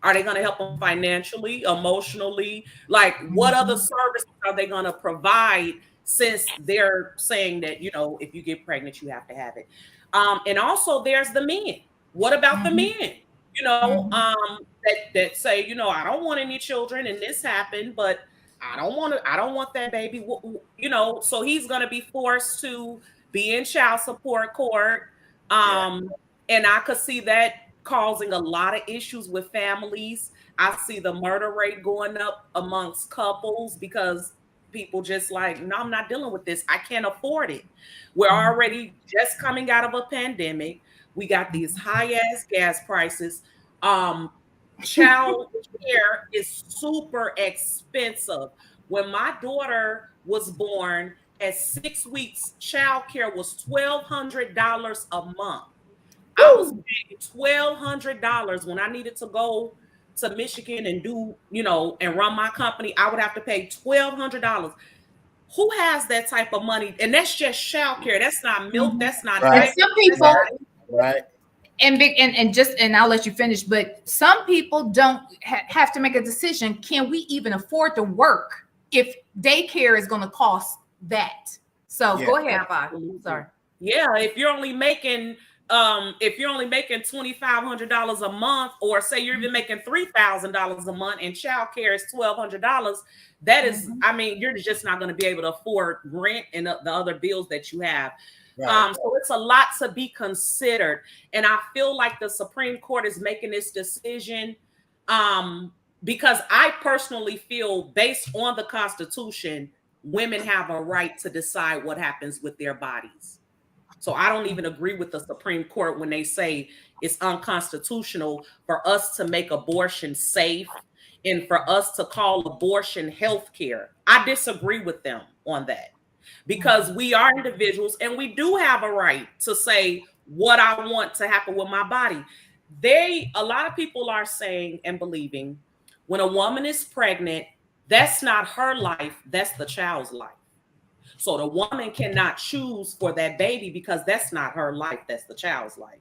Speaker 7: Are they going to help them financially, emotionally? Like, what other services are they going to provide, since they're saying that, you know, if you get pregnant, you have to have it? And also there's the men. What about the men? You know, that say, you know, I don't want any children and this happened, but I don't want that baby, you know. So he's going to be forced to be in child support court. And I could see that causing a lot of issues with families. I see the murder rate going up amongst couples because people just like, no, I'm not dealing with this. I can't afford it. We're already just coming out of a pandemic. We got these high ass gas prices. Child care is super expensive. When my daughter was born at 6 weeks, child care was $1,200 a month. I was paying $1,200 when I needed to go to Michigan and do, you know, and run my company. I would have to pay $1,200. Who has that type of money? And that's just child care. That's not milk. That's not
Speaker 2: some people,
Speaker 7: and
Speaker 2: I'll let you finish. But some people don't have to make a decision. Can we even afford to work if daycare is going to cost that? So go ahead, Phi. Sorry.
Speaker 7: Yeah, if you're only making $2,500 a month, or say you're even making $3,000 a month, and child care is $1,200, that is, I mean, you're just not going to be able to afford rent and the other bills that you have. So it's a lot to be considered. And I feel like the Supreme Court is making this decision because I personally feel, based on the Constitution, women have a right to decide what happens with their bodies. So I don't even agree with the Supreme Court when they say it's unconstitutional for us to make abortion safe and for us to call abortion health care. I disagree with them on that, because we are individuals and we do have a right to say what I want to happen with my body. A lot of people are saying and believing, when a woman is pregnant, that's not her life, that's the child's life. So the woman cannot choose for that baby because that's not her life, that's the child's life.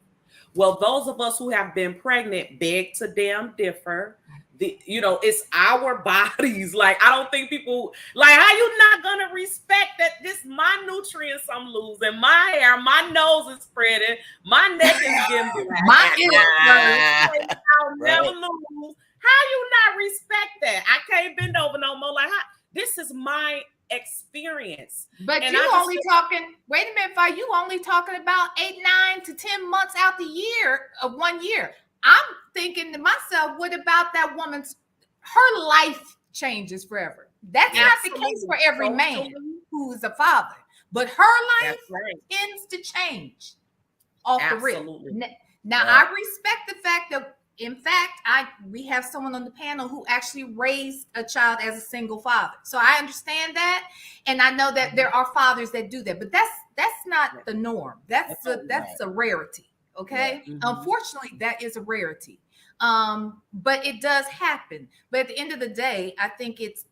Speaker 7: Well, those of us who have been pregnant beg to damn differ. You know, it's our bodies. Like, I don't think people, like, how you not gonna respect that this my nutrients I'm losing, my hair, my nose is spreading, my neck is getting
Speaker 2: my
Speaker 7: I'll never lose. How you not respect that? I can't bend over no more. Like, this is my experience.
Speaker 2: But you only talking, wait a minute, Phi, you only talking about 8, 9 to 10 months out the year of 1 year. I'm thinking to myself, what about that woman's, her life changes forever. That's not the case for every man who is a father, but her life tends to change off the rip. Now, I respect the fact that In fact, we have someone on the panel who actually raised a child as a single father. So I understand that, and I know that there are fathers that do that, but that's not the norm. That's a rarity. Okay,
Speaker 7: Yeah.
Speaker 2: Unfortunately, that is a rarity. But it does happen. But at the end of the day, I think it's.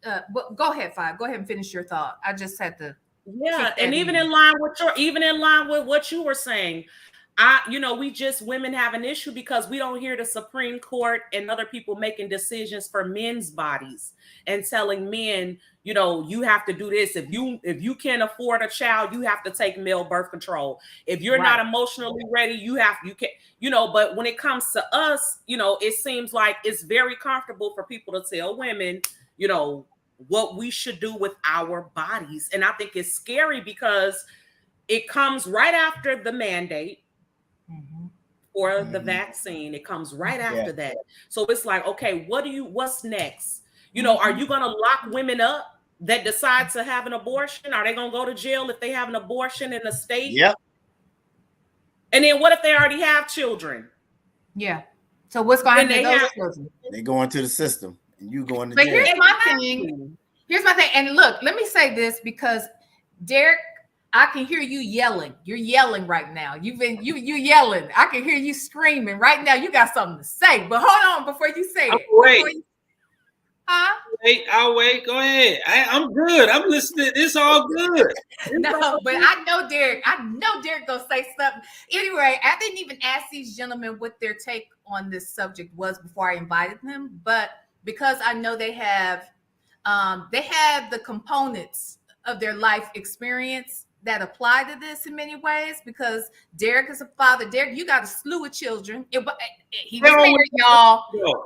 Speaker 2: But go ahead, Phi. Go ahead and finish your thought. I just had to.
Speaker 7: Yeah, and even in line with what you were saying, women have an issue because we don't hear the Supreme Court and other people making decisions for men's bodies and telling men, you have to do this. If you can't afford a child, you have to take male birth control. If you're not emotionally ready, you can't, but when it comes to us, it seems like it's very comfortable for people to tell women, what we should do with our bodies. And I think it's scary because it comes right after the mandate. Or the vaccine. It comes right after that. So it's like, okay, what's next? Are you going to lock women up that decide to have an abortion? Are they going to go to jail if they have an abortion in the state?
Speaker 3: Yep.
Speaker 7: And then what if they already have children?
Speaker 2: Yeah. So what's going to happen to those children?
Speaker 3: They go into the system and you go into
Speaker 2: jail.
Speaker 3: But
Speaker 2: here's my thing. And look, let me say this because Derrick, I can hear you yelling. You're yelling right now. You yelling. I can hear you screaming right now. You got something to say, but hold on before you say it.
Speaker 4: Wait. I'll wait. Go ahead. I'm good. I'm listening. It's all good.
Speaker 2: But I know Derrick gonna say something. Anyway, I didn't even ask these gentlemen what their take on this subject was before I invited them. But because I know they have the components of their life experience that apply to this in many ways, because Derrick is a father. Derrick, you got a slew of children. He was married, y'all.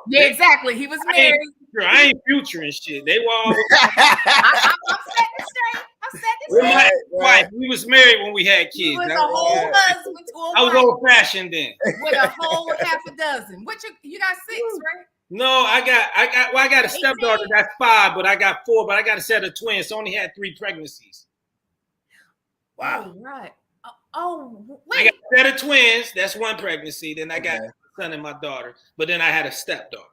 Speaker 2: Yeah, exactly. He was married.
Speaker 4: I ain't future and shit. They were all.
Speaker 2: I'm setting it straight. I'm setting it straight.
Speaker 4: Wife, we was married when we had kids.
Speaker 2: He was a whole husband to a
Speaker 4: I was old fashioned then.
Speaker 2: With a whole half a dozen. What you got 6, right?
Speaker 4: No, I got a stepdaughter that's 5, but I got 4, but I got a set of twins. So I only had 3 pregnancies.
Speaker 2: Wow. Oh, right. Wait.
Speaker 4: I got a set of twins. That's 1 pregnancy. Then I got a son and my daughter. But then I had a stepdaughter.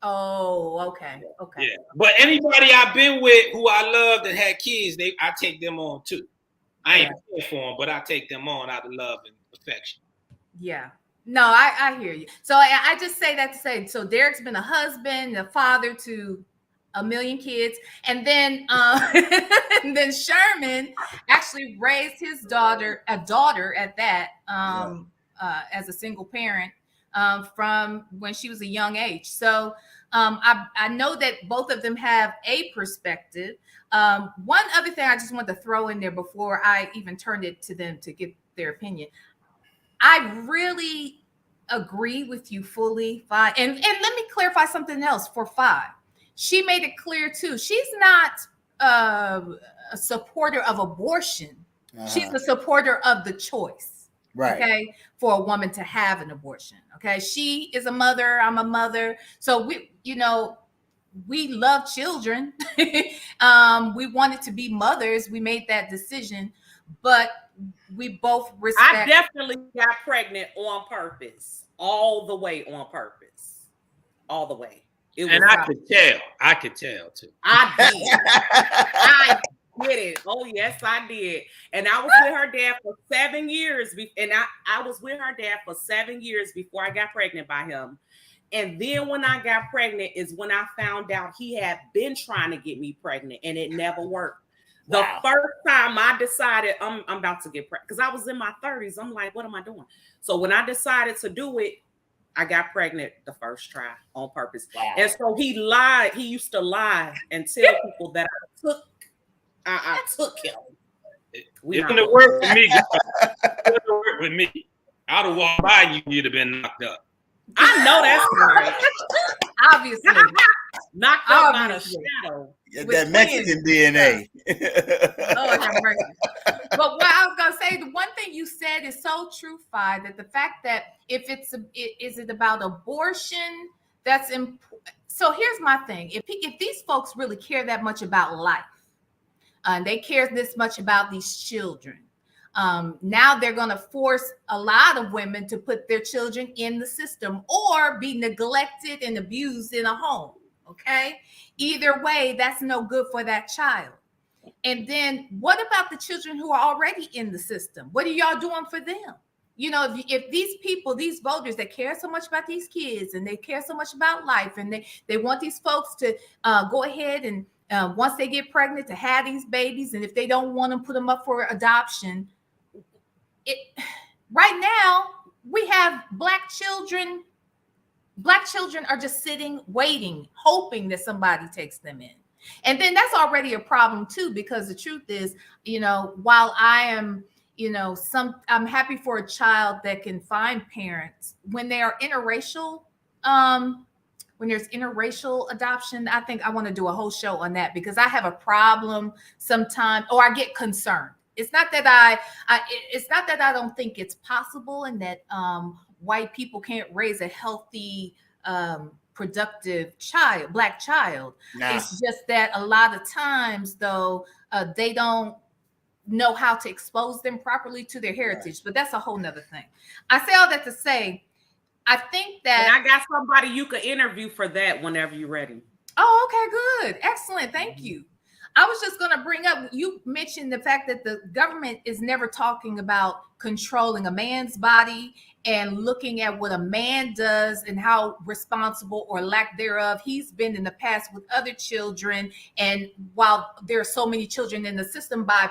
Speaker 2: Oh, okay. Okay.
Speaker 4: Yeah. But anybody I've been with who I loved and had kids, I take them on too. I ain't paying for them, but I take them on out of love and affection.
Speaker 2: Yeah. No, I hear you. So I just say that to say, so Derrick's been a husband, a father to a million kids, and then and then Sherman actually raised his daughter, a daughter at that, as a single parent from when she was a young age. So I know that both of them have a perspective. One other thing I just want to throw in there before I even turned it to them to get their opinion. I really agree with you fully, Phi. And let me clarify something else for Phi. She made it clear too. She's not a supporter of abortion. She's a supporter of the choice.
Speaker 3: Right.
Speaker 2: Okay. For a woman to have an abortion. Okay. She is a mother. I'm a mother. So we love children. We wanted to be mothers. We made that decision, but we both respect.
Speaker 7: I definitely got pregnant on purpose, all the way on purpose, all the way.
Speaker 4: And I could tell too.
Speaker 7: I did. I did it. Oh yes, I did. And I was with her dad for 7 years. And I was with her dad for 7 years before I got pregnant by him. And then when I got pregnant is when I found out he had been trying to get me pregnant and it never worked. The first time I decided I'm about to get pregnant, because I was in my 30s. I'm like, what am I doing? So when I decided to do it, I got pregnant the first try on purpose. Wow. And so he lied. He used to lie and tell people that I took him.
Speaker 4: It wouldn't work for me. It wouldn't work with me. I'd have walked by you, you'd have been knocked up.
Speaker 7: I know that's right.
Speaker 2: Obviously.
Speaker 7: Knocked up by a shadow.
Speaker 3: Get that Mexican DNA.
Speaker 2: Lord have mercy. But what I was gonna say, the one thing you said is so true, Phi, that the fact that if is it about abortion, that's important. So here's my thing: if these folks really care that much about life, and they care this much about these children, Now they're going to force a lot of women to put their children in the system or be neglected and abused in a home. Okay. Either way, that's no good for that child. And then what about the children who are already in the system? What are y'all doing for them? You know, if these people, these voters that care so much about these kids and they care so much about life and they want these folks to go ahead and once they get pregnant to have these babies, and if they don't want them, put them up for adoption. Right now, we have Black children. Black children are just sitting, waiting, hoping that somebody takes them in. And then that's already a problem too, because the truth is, you know, while I am, you know, I'm happy for a child that can find parents when they are interracial. When there's interracial adoption, I think I want to do a whole show on that, because I have a problem sometimes, or I get concerned. It's not that it's not that I don't think it's possible and that white people can't raise a healthy, productive child, Black child. Nah. It's just that a lot of times, though, they don't know how to expose them properly to their heritage. But that's a whole nother thing. I say all that to say, I think that
Speaker 7: and I got somebody you could interview for that whenever you're ready.
Speaker 2: Oh, okay, good. Excellent. Thank you. I was just going to bring up, you mentioned the fact that the government is never talking about controlling a man's body and looking at what a man does and how responsible or lack thereof he's been in the past with other children. And while there are so many children in the system by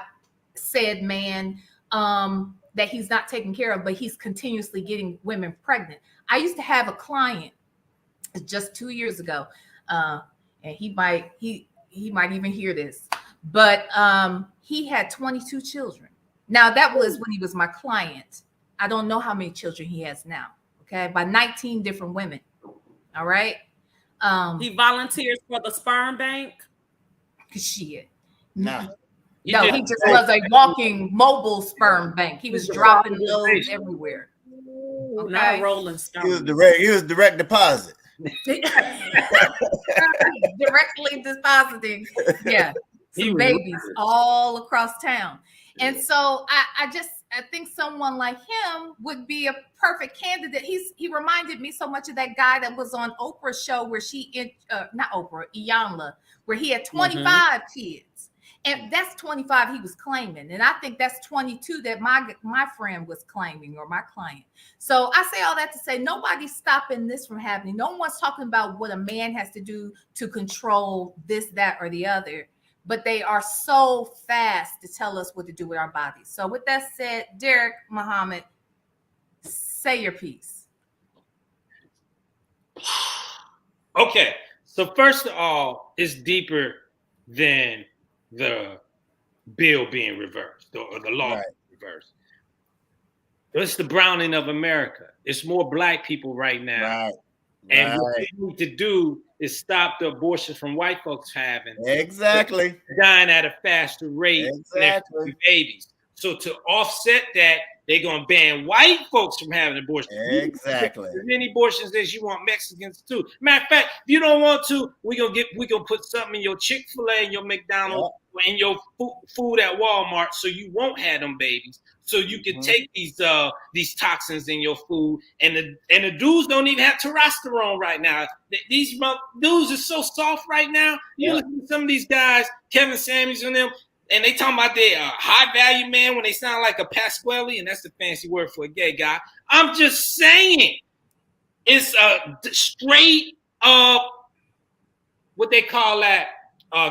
Speaker 2: said man that he's not taking care of, but he's continuously getting women pregnant. I used to have a client just 2 years ago, and he might even hear this, but he had 22 children. Now that was when he was my client. I don't know how many children he has now. Okay, by 19 different women. All right.
Speaker 7: He volunteers for the sperm bank.
Speaker 2: Shit.
Speaker 3: No.
Speaker 2: No, he just was a walking mobile sperm bank. He was dropping loads everywhere.
Speaker 7: Okay. Not a rolling stone.
Speaker 3: He was direct deposit.
Speaker 2: Directly depositing, yeah, some babies all across town. And so I think someone like him would be a perfect candidate. He reminded me so much of that guy that was on Oprah's show where not Oprah, Iyanla, where he had 25 kids. And that's 25 he was claiming. And I think that's 22 that my friend was claiming, or my client. So I say all that to say nobody's stopping this from happening. No one's talking about what a man has to do to control this, that, or the other. But they are so fast to tell us what to do with our bodies. So with that said, Derrick, Muhammad, say your piece.
Speaker 4: Okay. So first of all, it's deeper than the bill being reversed or the law being reversed. It's the browning of America. It's more Black people right now.
Speaker 3: Right.
Speaker 4: And what we need to do is stop the abortions from white folks having.
Speaker 3: Exactly.
Speaker 4: Dying at a faster rate.
Speaker 3: Exactly.
Speaker 4: Babies. So to offset that, they're going to ban white folks from having abortions.
Speaker 3: Exactly.
Speaker 4: As many abortions as you want Mexicans too. Matter of fact, if you don't want to, we're gonna put something in your Chick-fil-A and your McDonald's and your food at Walmart, so you won't have them babies. So you can take these toxins in your food, and the dudes don't even have testosterone right now. These dudes are so soft right now. You listen to some of these guys, Kevin Samuels and them. And they talking about their high value man when they sound like a Pasquale, and that's the fancy word for a gay guy. I'm just saying, it's a straight up what they call that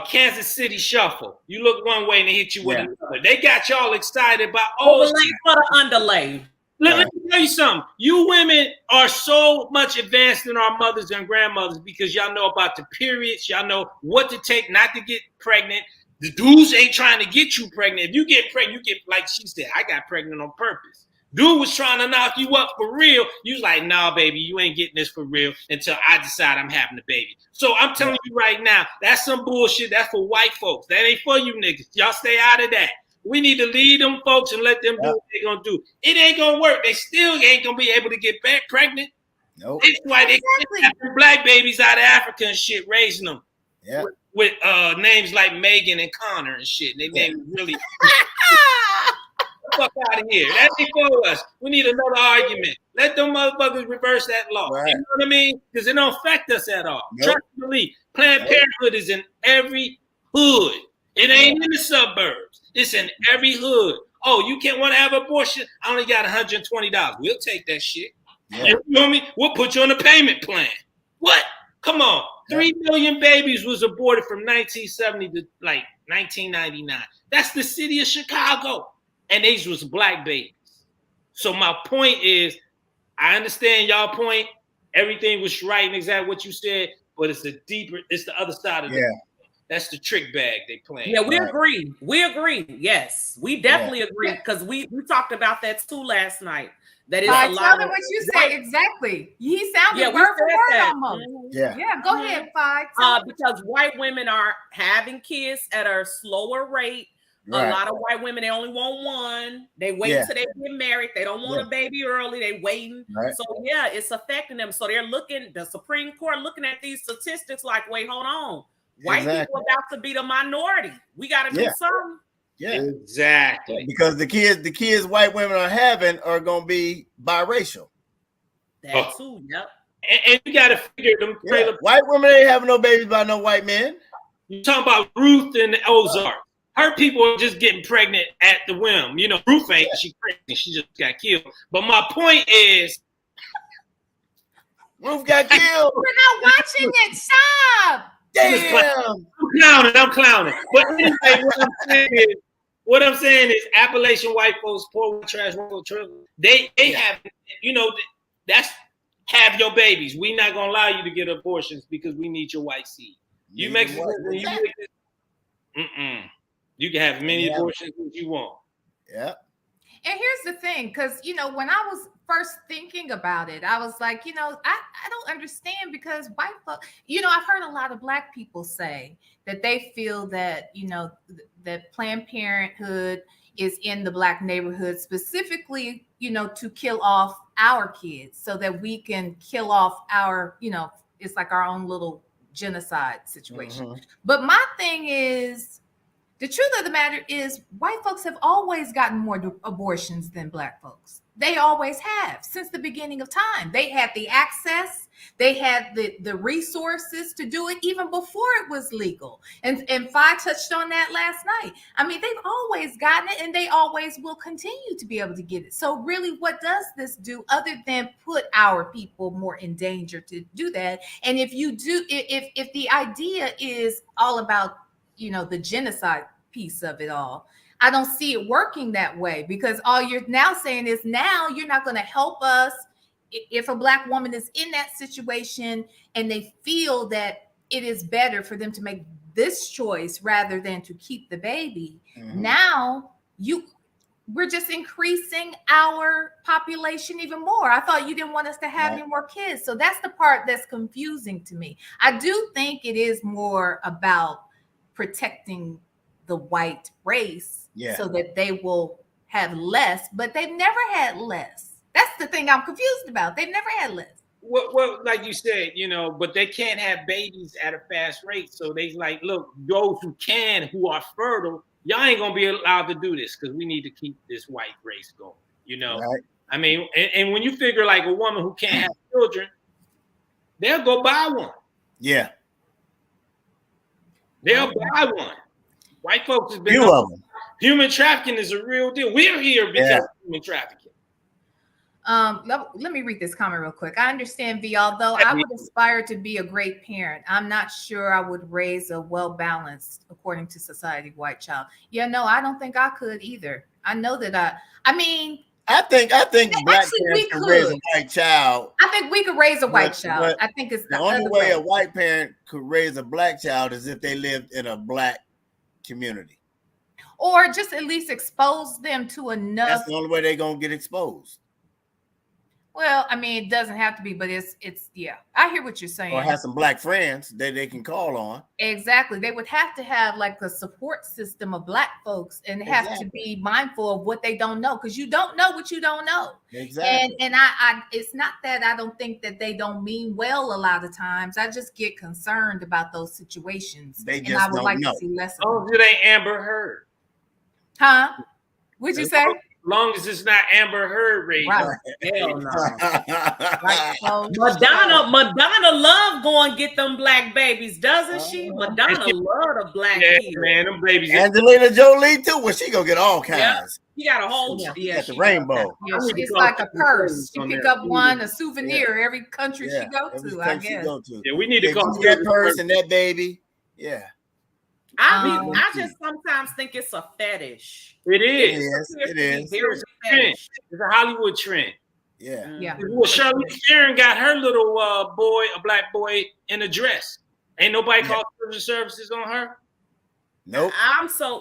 Speaker 4: Kansas City shuffle. You look one way and they hit you with another. They got y'all excited about
Speaker 7: overlay for the underlay.
Speaker 4: Let me tell you something. You women are so much advanced than our mothers and grandmothers because y'all know about the periods. Y'all know what to take not to get pregnant. The dudes ain't trying to get you pregnant. If you get pregnant, you get, like she said, I got pregnant on purpose. Dude was trying to knock you up for real. You was like, nah, baby, you ain't getting this for real until I decide I'm having a baby. So I'm telling you right now, that's some bullshit. That's for white folks. That ain't for you niggas. Y'all stay out of that. We need to lead them folks and let them do what they're going to do. It ain't going to work. They still ain't going to be able to get back pregnant.
Speaker 3: Nope.
Speaker 4: That's why they get Black babies out of Africa and shit, raising them.
Speaker 3: Yeah.
Speaker 4: With names like Megan and Connor and shit. And they named really. the fuck out of here. That's before us. We need another argument. Let them motherfuckers reverse that law.
Speaker 3: Right.
Speaker 4: You know what I mean? Because it don't affect us at all.
Speaker 3: Nope.
Speaker 4: Trust me, Planned Parenthood is in every hood. It ain't in the suburbs. It's in every hood. Oh, you can't want to have abortion? I only got $120. We'll take that shit.
Speaker 3: Yeah.
Speaker 4: You know me? We'll put you on a payment plan. What? Come on. 3 million babies was aborted from 1970 to like 1999. That's the city of Chicago. And these was black babies. So my point is, I understand y'all point. Everything was right and exactly what you said, but it's the other side of it. That's the trick bag they playing.
Speaker 7: Yeah, we agree. We agree. Yes, we definitely agree because we talked about that too last night. That is a lot.
Speaker 2: Tell them what you said exactly. He sounded word for word almost.
Speaker 3: Yeah.
Speaker 2: Go ahead, Phi.
Speaker 7: Because white women are having kids at a slower rate.
Speaker 3: Right.
Speaker 7: A lot of white women, they only want one. They wait until they get married. They don't want a baby early. They waiting.
Speaker 3: Right.
Speaker 7: So yeah, it's affecting them. So they're looking, the Supreme Court looking at these statistics like, wait, hold on. White people about to be the minority. We got to do something.
Speaker 3: Yeah,
Speaker 4: exactly.
Speaker 3: Because the kids white women are having are gonna be biracial.
Speaker 7: That too, yep.
Speaker 4: And you got to figure them.
Speaker 3: White women ain't having no babies by no white men.
Speaker 4: You talking about Ruth and the Ozark? Her people are just getting pregnant at the whim. You know, Ruth ain't she pregnant? She just got killed. But my point is,
Speaker 3: Ruth got killed.
Speaker 2: We're not watching it. Stop.
Speaker 3: Damn.
Speaker 4: I'm clowning. But anyway, what I'm saying is Appalachian white folks, poor white trash, they have, you know, that's have your babies. We not gonna allow you to get abortions because we need your white seed. You Mexicans, you can have many abortions as you want.
Speaker 3: Yeah.
Speaker 2: And here's the thing, because, you know, when I was first thinking about it, I was like, you know, I don't understand because white folks, you know, I've heard a lot of black people say that they feel that, you know, that Planned Parenthood is in the black neighborhood specifically, you know, to kill off our kids so that we can kill off our, you know, it's like our own little genocide situation. Mm-hmm. But my thing is, the truth of the matter is white folks have always gotten more abortions than black folks. They always have since the beginning of time. They had the access. They had the resources to do it even before it was legal. And Phi touched on that last night. I mean, they've always gotten it and they always will continue to be able to get it. So really, what does this do other than put our people more in danger to do that? And if you do, if the idea is all about, you know, the genocide piece of it all, I don't see it working that way because all you're now saying is now you're not going to help us if a black woman is in that situation and they feel that it is better for them to make this choice rather than to keep the baby. Mm-hmm. Now we're just increasing our population even more. I thought you didn't want us to have any more kids. So that's the part that's confusing to me. I do think it is more about protecting the white race so that they will have less, but they've never had less. That's the thing I'm confused about. They've never had less.
Speaker 4: Well, like you said, you know, but they can't have babies at a fast rate. So they like, look, those who can, who are fertile, y'all ain't gonna be allowed to do this because we need to keep this white race going. You know, I mean, and when you figure like a woman who can't have children, they'll go buy one.
Speaker 3: Yeah.
Speaker 4: They'll buy one. White folks has been
Speaker 3: few of them.
Speaker 4: Human trafficking is a real deal. We're here because of human trafficking.
Speaker 2: Let me read this comment real quick. I understand, V, although I would aspire to be a great parent, I'm not sure I would raise a well-balanced, according to society, white child. Yeah, no, I don't think I could either. I know that I think
Speaker 3: black parents can raise a white child.
Speaker 2: I think we could raise a white child. I think it's
Speaker 3: the only way a white parent could raise a black child is if they lived in a black community.
Speaker 2: Or just at least expose them to enough.
Speaker 3: That's the only way they're gonna get exposed.
Speaker 2: Well, I mean, it doesn't have to be, but it's I hear what you're saying.
Speaker 3: Or have some black friends that they can call on. Exactly.
Speaker 2: They would have to have like a support system of black folks and have to be mindful of what they don't know, because you don't know what you don't know.
Speaker 3: Exactly.
Speaker 2: And I it's not that I don't think that they don't mean well a lot of times. I just get concerned about those situations.
Speaker 3: They just
Speaker 2: and I would
Speaker 3: don't
Speaker 2: like
Speaker 3: know.
Speaker 2: to see less of
Speaker 4: Oh, it ain't Amber Heard.
Speaker 2: Huh? What'd you say?
Speaker 4: long as it's not Amber Heard raising.
Speaker 2: Right.
Speaker 7: Hell no.
Speaker 2: Right. So,
Speaker 7: Madonna love going get them black babies, doesn't she? Madonna love the black kids.
Speaker 4: Man, them babies.
Speaker 3: Angelina Jolie too. Well, she gonna get all kinds.
Speaker 7: Yeah. She got a whole
Speaker 3: She got the rainbow.
Speaker 2: yeah, it's like a purse. She pick up one, a souvenir every country she go to, I guess.
Speaker 4: Yeah, we need to call
Speaker 3: that purse and that baby. Yeah.
Speaker 7: I just sometimes think it's a fetish.
Speaker 4: It is.
Speaker 3: It is.
Speaker 4: It's a Hollywood trend.
Speaker 3: Yeah.
Speaker 2: Yeah.
Speaker 4: Well, Charlize Theron got her little boy, a black boy, in a dress. Ain't nobody called children's services on her.
Speaker 3: Nope.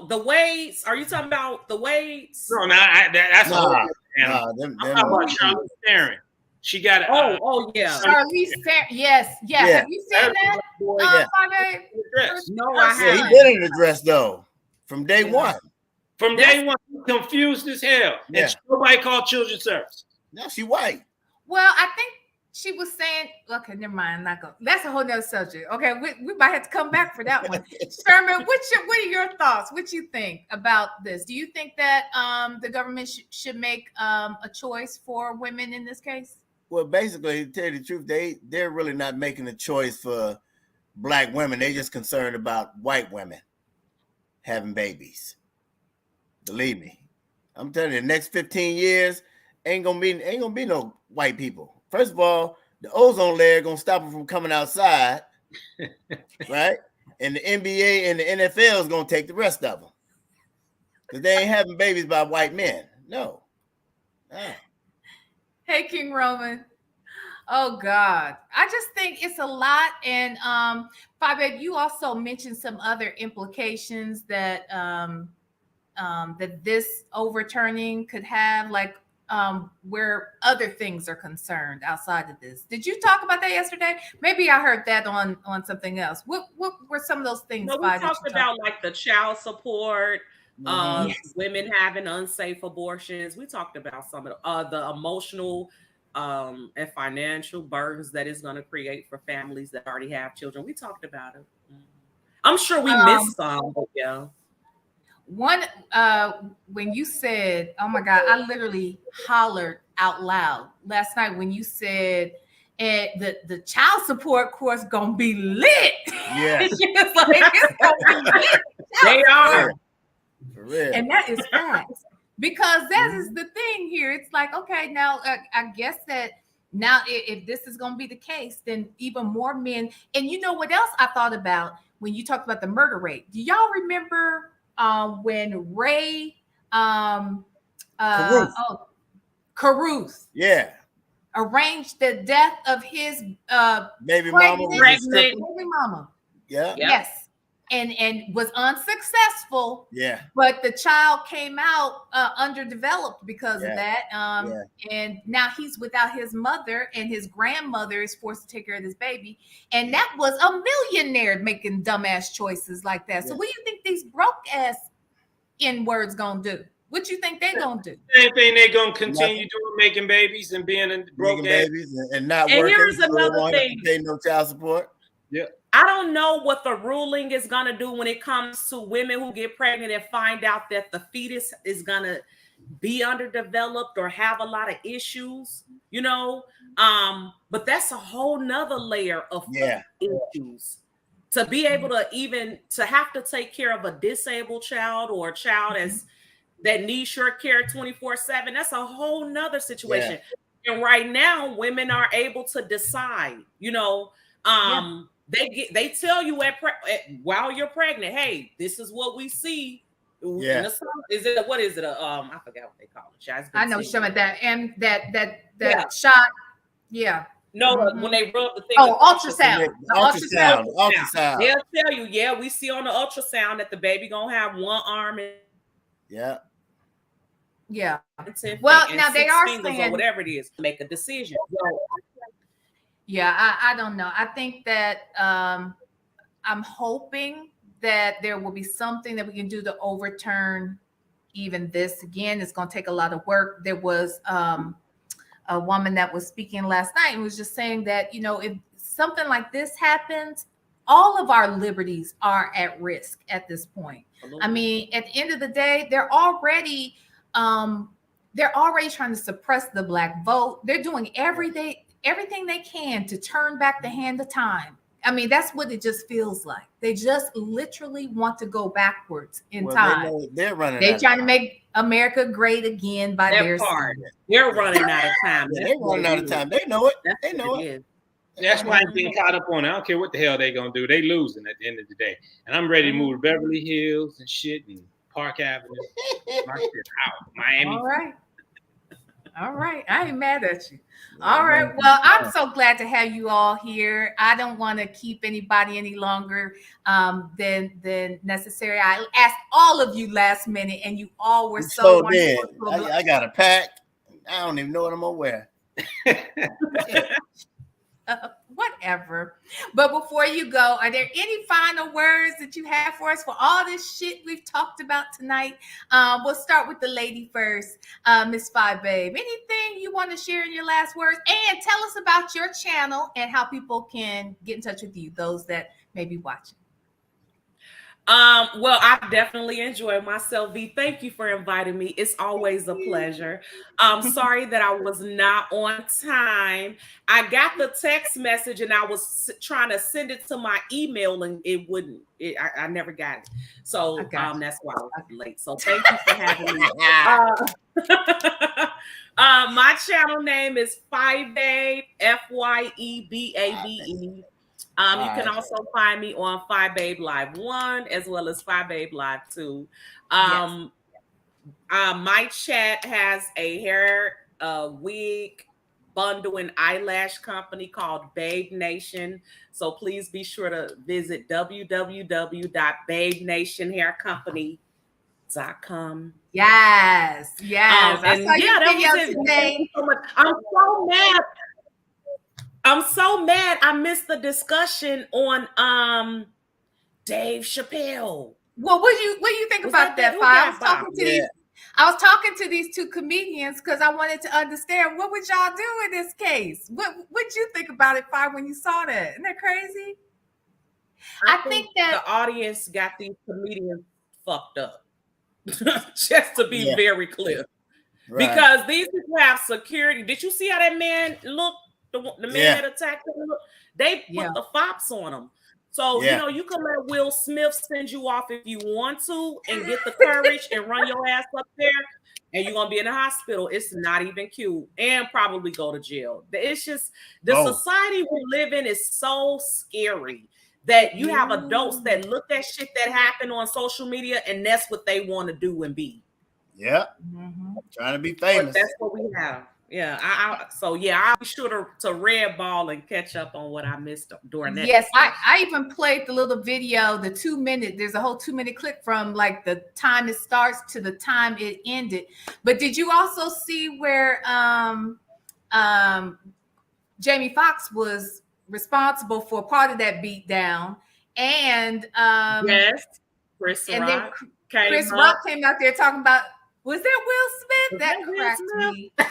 Speaker 7: The weights. Are you talking about the weights?
Speaker 4: No, that's all.
Speaker 3: I'm
Speaker 4: talking about Charlize Theron. She got
Speaker 7: yeah.
Speaker 2: Charlize Theron. Yes. Have you seen that?
Speaker 7: No, I haven't.
Speaker 3: He been in the dress though from day one.
Speaker 4: From day one, confused as hell.
Speaker 3: Yeah.
Speaker 4: And nobody called children's service.
Speaker 3: No, she white.
Speaker 2: Well, I think she was saying, okay, never mind. That's a whole nother subject. Okay, we might have to come back for that one. Sherman, what are your thoughts? What you think about this? Do you think that the government should make a choice for women in this case?
Speaker 3: Well, basically, to tell you the truth, they're really not making a choice for black women. They're just concerned about white women having babies. Believe me, I'm telling you, the next 15 years ain't gonna be no white people. First of all, the ozone layer gonna stop them from coming outside, right? And the NBA and the NFL is gonna take the rest of them because they ain't having babies by white men. No.
Speaker 2: Hey, King Roman. Oh God, I just think it's a lot. And Phi Babe, you also mentioned some other implications that that this overturning could have, like where other things are concerned outside of this. Did you talk about that yesterday? Maybe I heard that on something else. What were some of those things?
Speaker 7: No, we talked about like the child support, women having unsafe abortions. We talked about some of the emotional and financial burdens that it's going to create for families that already have children. We talked about it. I'm sure we missed some, but yeah.
Speaker 2: One, when you said, oh my God, I literally hollered out loud last night when you said the child support course gonna be lit.
Speaker 3: Yeah.
Speaker 2: It's like, it's gonna be lit.
Speaker 7: They are.
Speaker 3: For real.
Speaker 2: And that is facts. Because that is the thing here. It's like, okay, now I guess that now if this is going to be the case, then even more men. And you know what else I thought about when you talked about the murder rate? Do y'all remember when Ray Caruth arranged the death of his
Speaker 3: baby
Speaker 2: mama?
Speaker 3: Yeah.
Speaker 2: Yes. And was unsuccessful.
Speaker 3: Yeah.
Speaker 2: But the child came out underdeveloped because of that. And now he's without his mother, and his grandmother is forced to take care of this baby. And that was a millionaire making dumbass choices like that. So what do you think these broke ass N-words gonna do? What you think they gonna do?
Speaker 4: Same thing they gonna continue doing, making babies and being in broke
Speaker 3: babies and not working.
Speaker 7: Here's another thing.
Speaker 3: Pay no child support.
Speaker 4: Yeah.
Speaker 7: I don't know what the ruling is going to do when it comes to women who get pregnant and find out that the fetus is going to be underdeveloped or have a lot of issues, you know. But that's a whole nother layer of issues. To be able to have to take care of a disabled child or a child that needs your care 24/7, that's a whole nother situation. Yeah. And right now, women are able to decide, you know, They tell you while you're pregnant, hey, this is what we see.
Speaker 3: Yeah.
Speaker 7: Is it what is it? I forgot what they call it.
Speaker 2: I know some of that, and that shot. Yeah.
Speaker 7: No, when they rub the thing.
Speaker 2: Oh, ultrasound.
Speaker 3: Ultrasound.
Speaker 7: They'll tell you, we see on the ultrasound that the baby gonna have one arm and
Speaker 3: yeah.
Speaker 2: Well, now they are saying
Speaker 7: or whatever it is to make a decision.
Speaker 2: Yeah, I don't know. I think that I'm hoping that there will be something that we can do to overturn even this. Again, it's going to take a lot of work. There was a woman that was speaking last night and was just saying that, you know, if something like this happens, all of our liberties are at risk at this point. I mean, at the end of the day, they're already they're already trying to suppress the Black vote. They're doing everything they can to turn back the hand of time. I mean, that's what it just feels like. They just literally want to go backwards in time.
Speaker 3: They're running.
Speaker 2: They're trying to make America great again by their
Speaker 7: part. They're running out of time.
Speaker 3: Yeah, they're running out of time. They know it. They know it.
Speaker 4: That's why I'm getting caught up on it. I don't care what the hell they gonna do. They losing at the end of the day. And I'm ready to move to Beverly Hills and shit and Park Avenue. My shit out. Miami.
Speaker 2: All right. I ain't mad at you. All right. Well, I'm so glad to have you all here. I don't want to keep anybody any longer than necessary. I asked all of you last minute, and you all were so wonderful.
Speaker 3: I got a pack. I don't even know what I'm gonna wear.
Speaker 2: Whatever. But before you go, are there any final words that you have for us for all this shit we've talked about tonight? We'll start with the lady first, Miss Phi Babe. Anything you want to share in your last words? And tell us about your channel and how people can get in touch with you, those that may be watching.
Speaker 7: Well, I definitely enjoyed myself. V, thank you for inviting me. It's always a pleasure. I'm sorry that I was not on time. I got the text message and I was trying to send it to my email and it wouldn't. I never got it. So that's why I was late. So thank you for having me. My channel name is Phi Babe, FYEBABE. You can also find me on Phi Babe Live 1 as well as Phi Babe Live 2. My chat has a hair wig bundle and eyelash company called Babe Nation. So please be sure to visit www.babenationhaircompany.com.
Speaker 2: Yes.
Speaker 7: And that was it.
Speaker 2: Today.
Speaker 7: So much. I'm so mad. I'm so mad I missed the discussion on Dave Chappelle.
Speaker 2: Well, what do you think about that, Phi? I was talking to these two comedians because I wanted to understand what would y'all do in this case. What would you think about it, Phi, when you saw that? Isn't that crazy?
Speaker 7: I think that the audience got these comedians fucked up. Just to be very clear. Right. Because these people have security. Did you see how that man looked? The man that attacked him, they put the fops on him. So, you can let Will Smith send you off if you want to and get the courage and run your ass up there and you're going to be in the hospital. It's not even cute and probably go to jail. It's just the society we live in is so scary that you have adults that look at shit that happened on social media and that's what they want to do and be.
Speaker 3: Yeah. Trying to be famous.
Speaker 7: But that's what we have. Yeah, I'll be sure to red ball and catch up on what I missed during that.
Speaker 2: Yes, I even played the little video, the 2 minute. There's a whole 2 minute clip from like the time it starts to the time it ended. But did you also see where Jamie Foxx was responsible for part of that beat down? And
Speaker 7: Chris
Speaker 2: Rock came out there talking about, was that Will Smith? That cracked me up.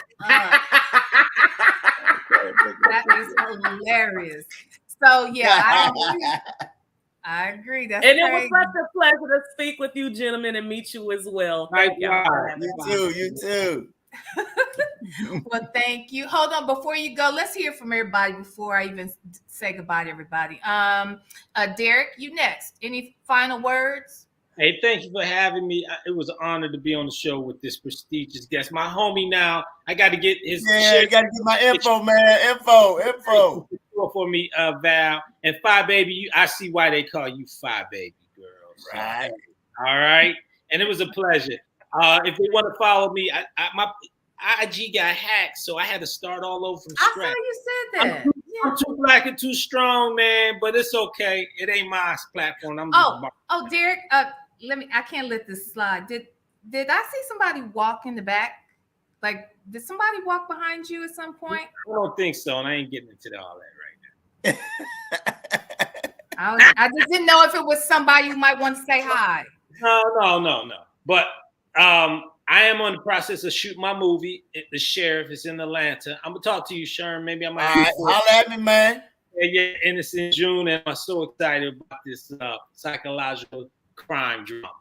Speaker 2: That is hilarious. So I agree. That's
Speaker 7: and
Speaker 2: crazy.
Speaker 7: It was such a pleasure to speak with you, gentlemen, and meet you as well. Thank you.
Speaker 3: You too.
Speaker 2: Well, thank you. Hold on, before you go, let's hear from everybody before I even say goodbye to everybody. Derrick, you next. Any final words?
Speaker 4: Hey, thank you for having me. It was an honor to be on the show with this prestigious guest. My homie now, I got to get his
Speaker 3: you got to get my info, man. Info.
Speaker 4: For me, Val. And Phi Baby, I see why they call you Phi Baby, girl. So,
Speaker 3: right.
Speaker 4: All right. And it was a pleasure. If they want to follow me, my IG got hacked, so I had to start all over from scratch.
Speaker 2: I saw you said that.
Speaker 4: I'm too black and too strong, man, but it's okay. It ain't my platform.
Speaker 2: Derrick, I can't let this slide. Did I see somebody walk in the back? Like, did somebody walk behind you at some point?
Speaker 4: I don't think so, and I ain't getting into all that right
Speaker 2: now. I just didn't know if it was somebody who might want to say hi.
Speaker 4: No. But I am on the process of shooting my movie. The Sheriff is in Atlanta. I'm gonna talk to you, Sherman. Maybe I might.
Speaker 3: All right, holla at me, man.
Speaker 4: Yeah, and it's in June, and I'm so excited about this psychological crime drama.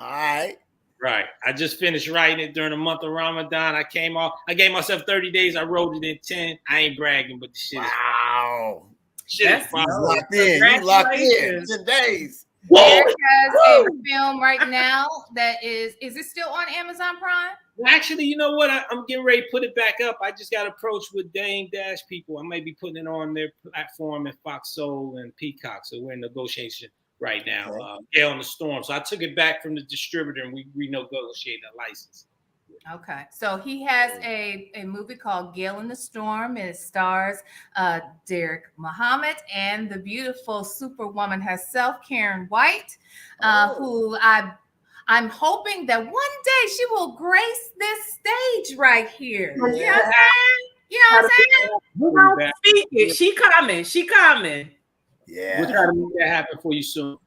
Speaker 3: All right.
Speaker 4: Right. I just finished writing it during the month of Ramadan. I gave myself 30 days. I wrote it in 10. I ain't bragging, but the shit is
Speaker 3: Wow.
Speaker 4: shit is fire.
Speaker 3: You locked in. You locked in. 10 days.
Speaker 2: Derrick has a film right now that is it still on Amazon Prime?
Speaker 4: Actually, you know what? I'm getting ready to put it back up. I just got approached with Dame Dash people. I may be putting it on their platform at Fox Soul and Peacock. So we're in negotiation right now.
Speaker 3: Okay.
Speaker 4: Gale in the Storm. So I took it back from the distributor and we renegotiated a license.
Speaker 2: Okay, so he has a movie called Gale in the Storm. It stars Derrick Muhammad and the beautiful superwoman herself, Karen White, who I'm hoping that one day she will grace this stage right here. You know what I'm saying? You know what I'm saying?
Speaker 7: Speak it. She coming. She coming.
Speaker 3: Yeah.
Speaker 4: We'll try to make that happen for you soon.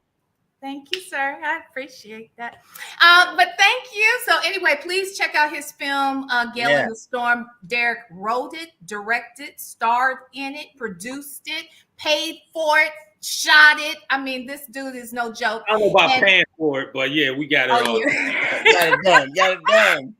Speaker 2: Thank you, sir. I appreciate that. But thank you. So anyway, please check out his film, Gale in the Storm. Derrick wrote it, directed, starred in it, produced it, paid for it, shot it. I mean, this dude is no joke.
Speaker 4: I don't know about paying for it, but yeah, we got it all.
Speaker 3: Got it done.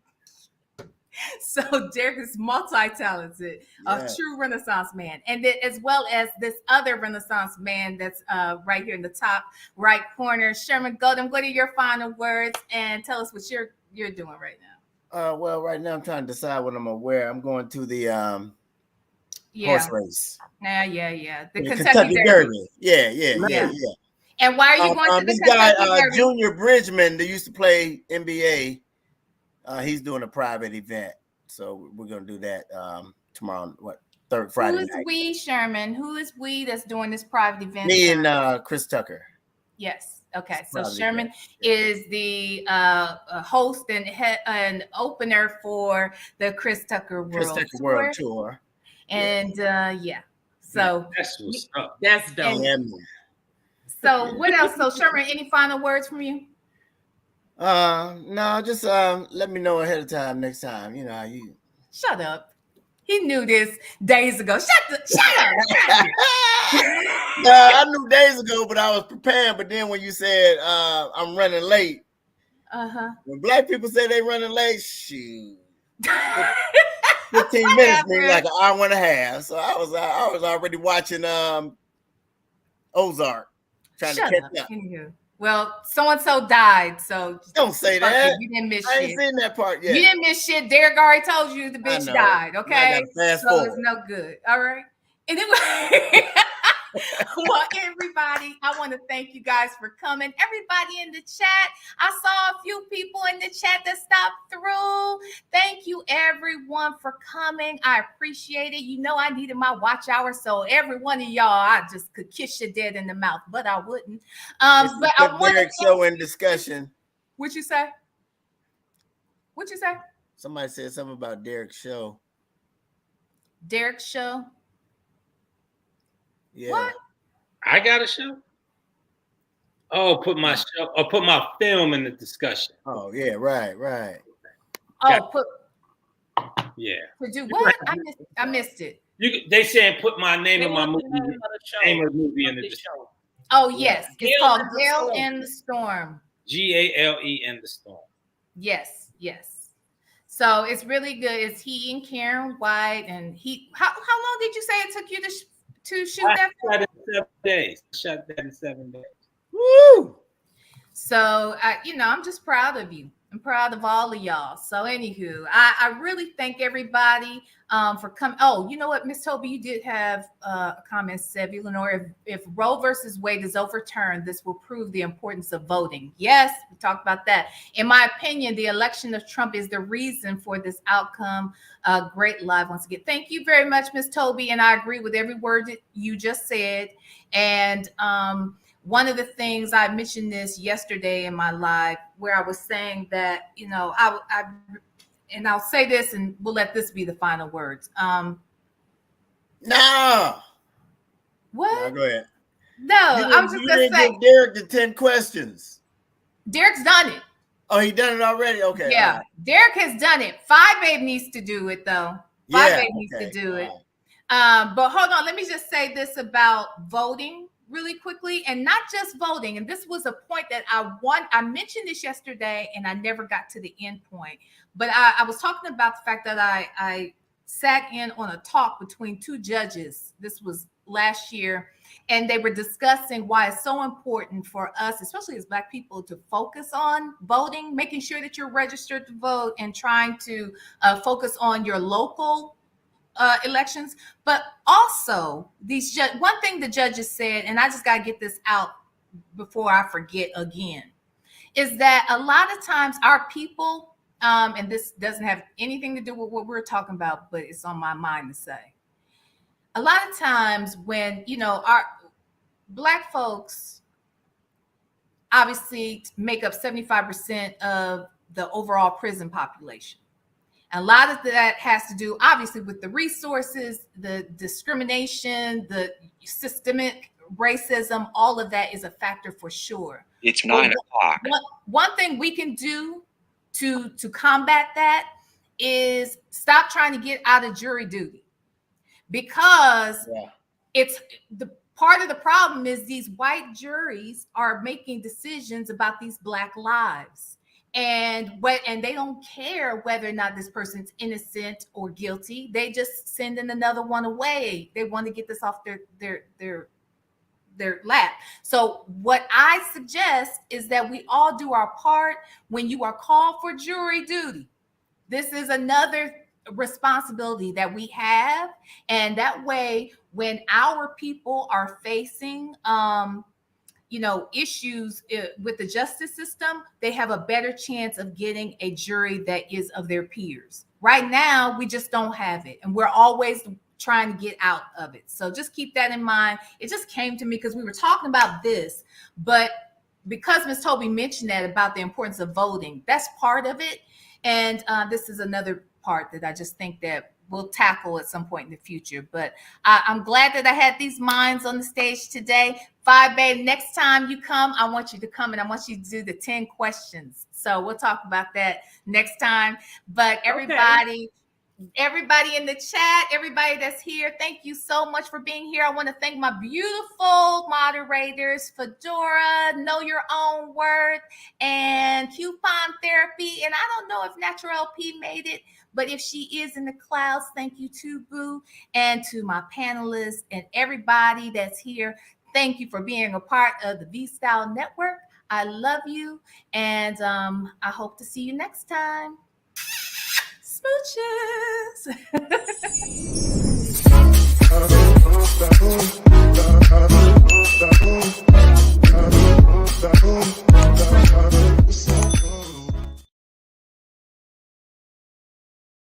Speaker 2: So Derrick is multi-talented, a true Renaissance man. And then, as well as this other Renaissance man that's right here in the top right corner, Sherman Golden. What are your final words? And tell us what you're doing right now.
Speaker 3: Well, right now I'm trying to decide what I'm gonna wear. I'm going to the horse race.
Speaker 2: Yeah. The
Speaker 3: Kentucky Derby. Yeah.
Speaker 2: And why are you going to the Kentucky Derby?
Speaker 3: Junior Bridgman, that used to play NBA. He's doing a private event, so we're gonna do that tomorrow. Third Friday night.
Speaker 2: Who is we, Sherman? Who is we that's doing this private event?
Speaker 3: Me and Chris Tucker.
Speaker 2: Yes. Okay. So Sherman is the host and opener for the Chris Tucker World Tour. And so
Speaker 4: that's what's up.
Speaker 7: That's dope.
Speaker 2: So what else? So Sherman, any final words from you?
Speaker 3: No, just let me know ahead of time next time. You know how you
Speaker 2: shut up. He knew this days ago. Shut up.
Speaker 3: No, I knew days ago, but I was preparing. But then when you said I'm running late, when black people say they running late, shoot, 15 minutes means like an hour and a half. So I was already watching Ozark, trying to catch up.
Speaker 2: Well, so-and-so died, so
Speaker 3: don't say that.
Speaker 2: You didn't miss
Speaker 3: shit. I
Speaker 2: ain't
Speaker 3: seen that part yet.
Speaker 2: You didn't miss shit. Derrick already told you the bitch died, okay?
Speaker 3: Fast forward.
Speaker 2: It's no good. All right. Anyway, well, everybody, I want to thank you guys for coming. Everybody in the chat, I saw a few people in the chat that stopped through. Thank you, everyone, for coming. I appreciate it. You know, I needed my watch hour, so every one of y'all, I just could kiss you dead in the mouth, but I wouldn't. But I want
Speaker 3: Derrick show in discussion.
Speaker 2: What you say? What you say?
Speaker 3: Somebody said something about Derrick's show.
Speaker 2: Derrick's show?
Speaker 3: Yeah.
Speaker 2: What?
Speaker 4: I got a show. Oh, put my film in the discussion.
Speaker 3: Oh, yeah, right.
Speaker 4: Yeah.
Speaker 2: To do what? I missed it.
Speaker 4: They saying put my name of my movie, name of the movie in the discussion.
Speaker 2: Oh yes, it's called Gale in the Storm.
Speaker 4: Gale in the Storm.
Speaker 2: Yes. So it's really good. It's he and Karen White, and he. How long did you say it took you to shoot that?
Speaker 4: I shot that in 7 days.
Speaker 3: Woo!
Speaker 2: So I'm just proud of you. I'm proud of all of y'all. So anywho, I really thank everybody for coming. Oh, you know what, Miss Toby, you did have a comment, said, Lenore, if Roe versus Wade is overturned, this will prove the importance of voting. Yes, we talked about that. In my opinion, the election of Trump is the reason for this outcome. Great live once again. Thank you very much, Miss Toby. And I agree with every word that you just said. And one of the things I mentioned this yesterday in my live, where I was saying that, and I'll say this, and we'll let this be the final words.
Speaker 3: No.
Speaker 2: What?
Speaker 3: No, go ahead.
Speaker 2: No, I was just gonna say.
Speaker 3: Give Derrick the 10 questions.
Speaker 2: Derrick's done it.
Speaker 3: Oh, he done it already. Okay.
Speaker 2: Yeah, right. Derrick has done it. Phi Babe needs to do it though. Phi Babe needs to do it. But hold on, let me just say this about voting really quickly, and not just voting. And this was a point that I mentioned this yesterday, and I never got to the end point. But I was talking about the fact that I sat in on a talk between two judges. This was last year, and they were discussing why it's so important for us, especially as Black people, to focus on voting, making sure that you're registered to vote, and trying to focus on your local elections. But also, one thing the judges said, and I just got to get this out before I forget again, is that a lot of times our people, and this doesn't have anything to do with what we're talking about, but it's on my mind to say. A lot of times when, our Black folks obviously make up 75% of the overall prison population. And a lot of that has to do, obviously, with the resources, the discrimination, the systemic racism. All of that is a factor for sure.
Speaker 6: It's 9 o'clock.
Speaker 2: One thing we can do to combat that is stop trying to get out of jury duty, because it's the part of the problem is these white juries are making decisions about these Black lives, and they don't care whether or not this person's innocent or guilty. They just sending another one away. They want to get this off their lap. So what I suggest is that we all do our part. When you are called for jury duty, this is another responsibility that we have. And that way, when our people are facing issues with the justice system, they have a better chance of getting a jury that is of their peers. Right now, we just don't have it, and we're always trying to get out of it. So just keep that in mind. It just came to me because we were talking about this, but because Ms. Toby mentioned that about the importance of voting, that's part of it. And this is another part that I just think that we'll tackle at some point in the future. But I'm glad that I had these minds on the stage today. Phi Babe, next time you come, I want you to come and I want you to do the 10 questions. So we'll talk about that next time. But everybody in the chat, everybody that's here, thank you so much for being here. I want to thank my beautiful moderators, Fedora, Know Your Own Worth, and Coupon Therapy. And I don't know if Natural LP made it, but if she is in the clouds, thank you too, boo. And to my panelists and everybody that's here, thank you for being a part of the V-Style Network. I love you, and I hope to see you next time. Smooches.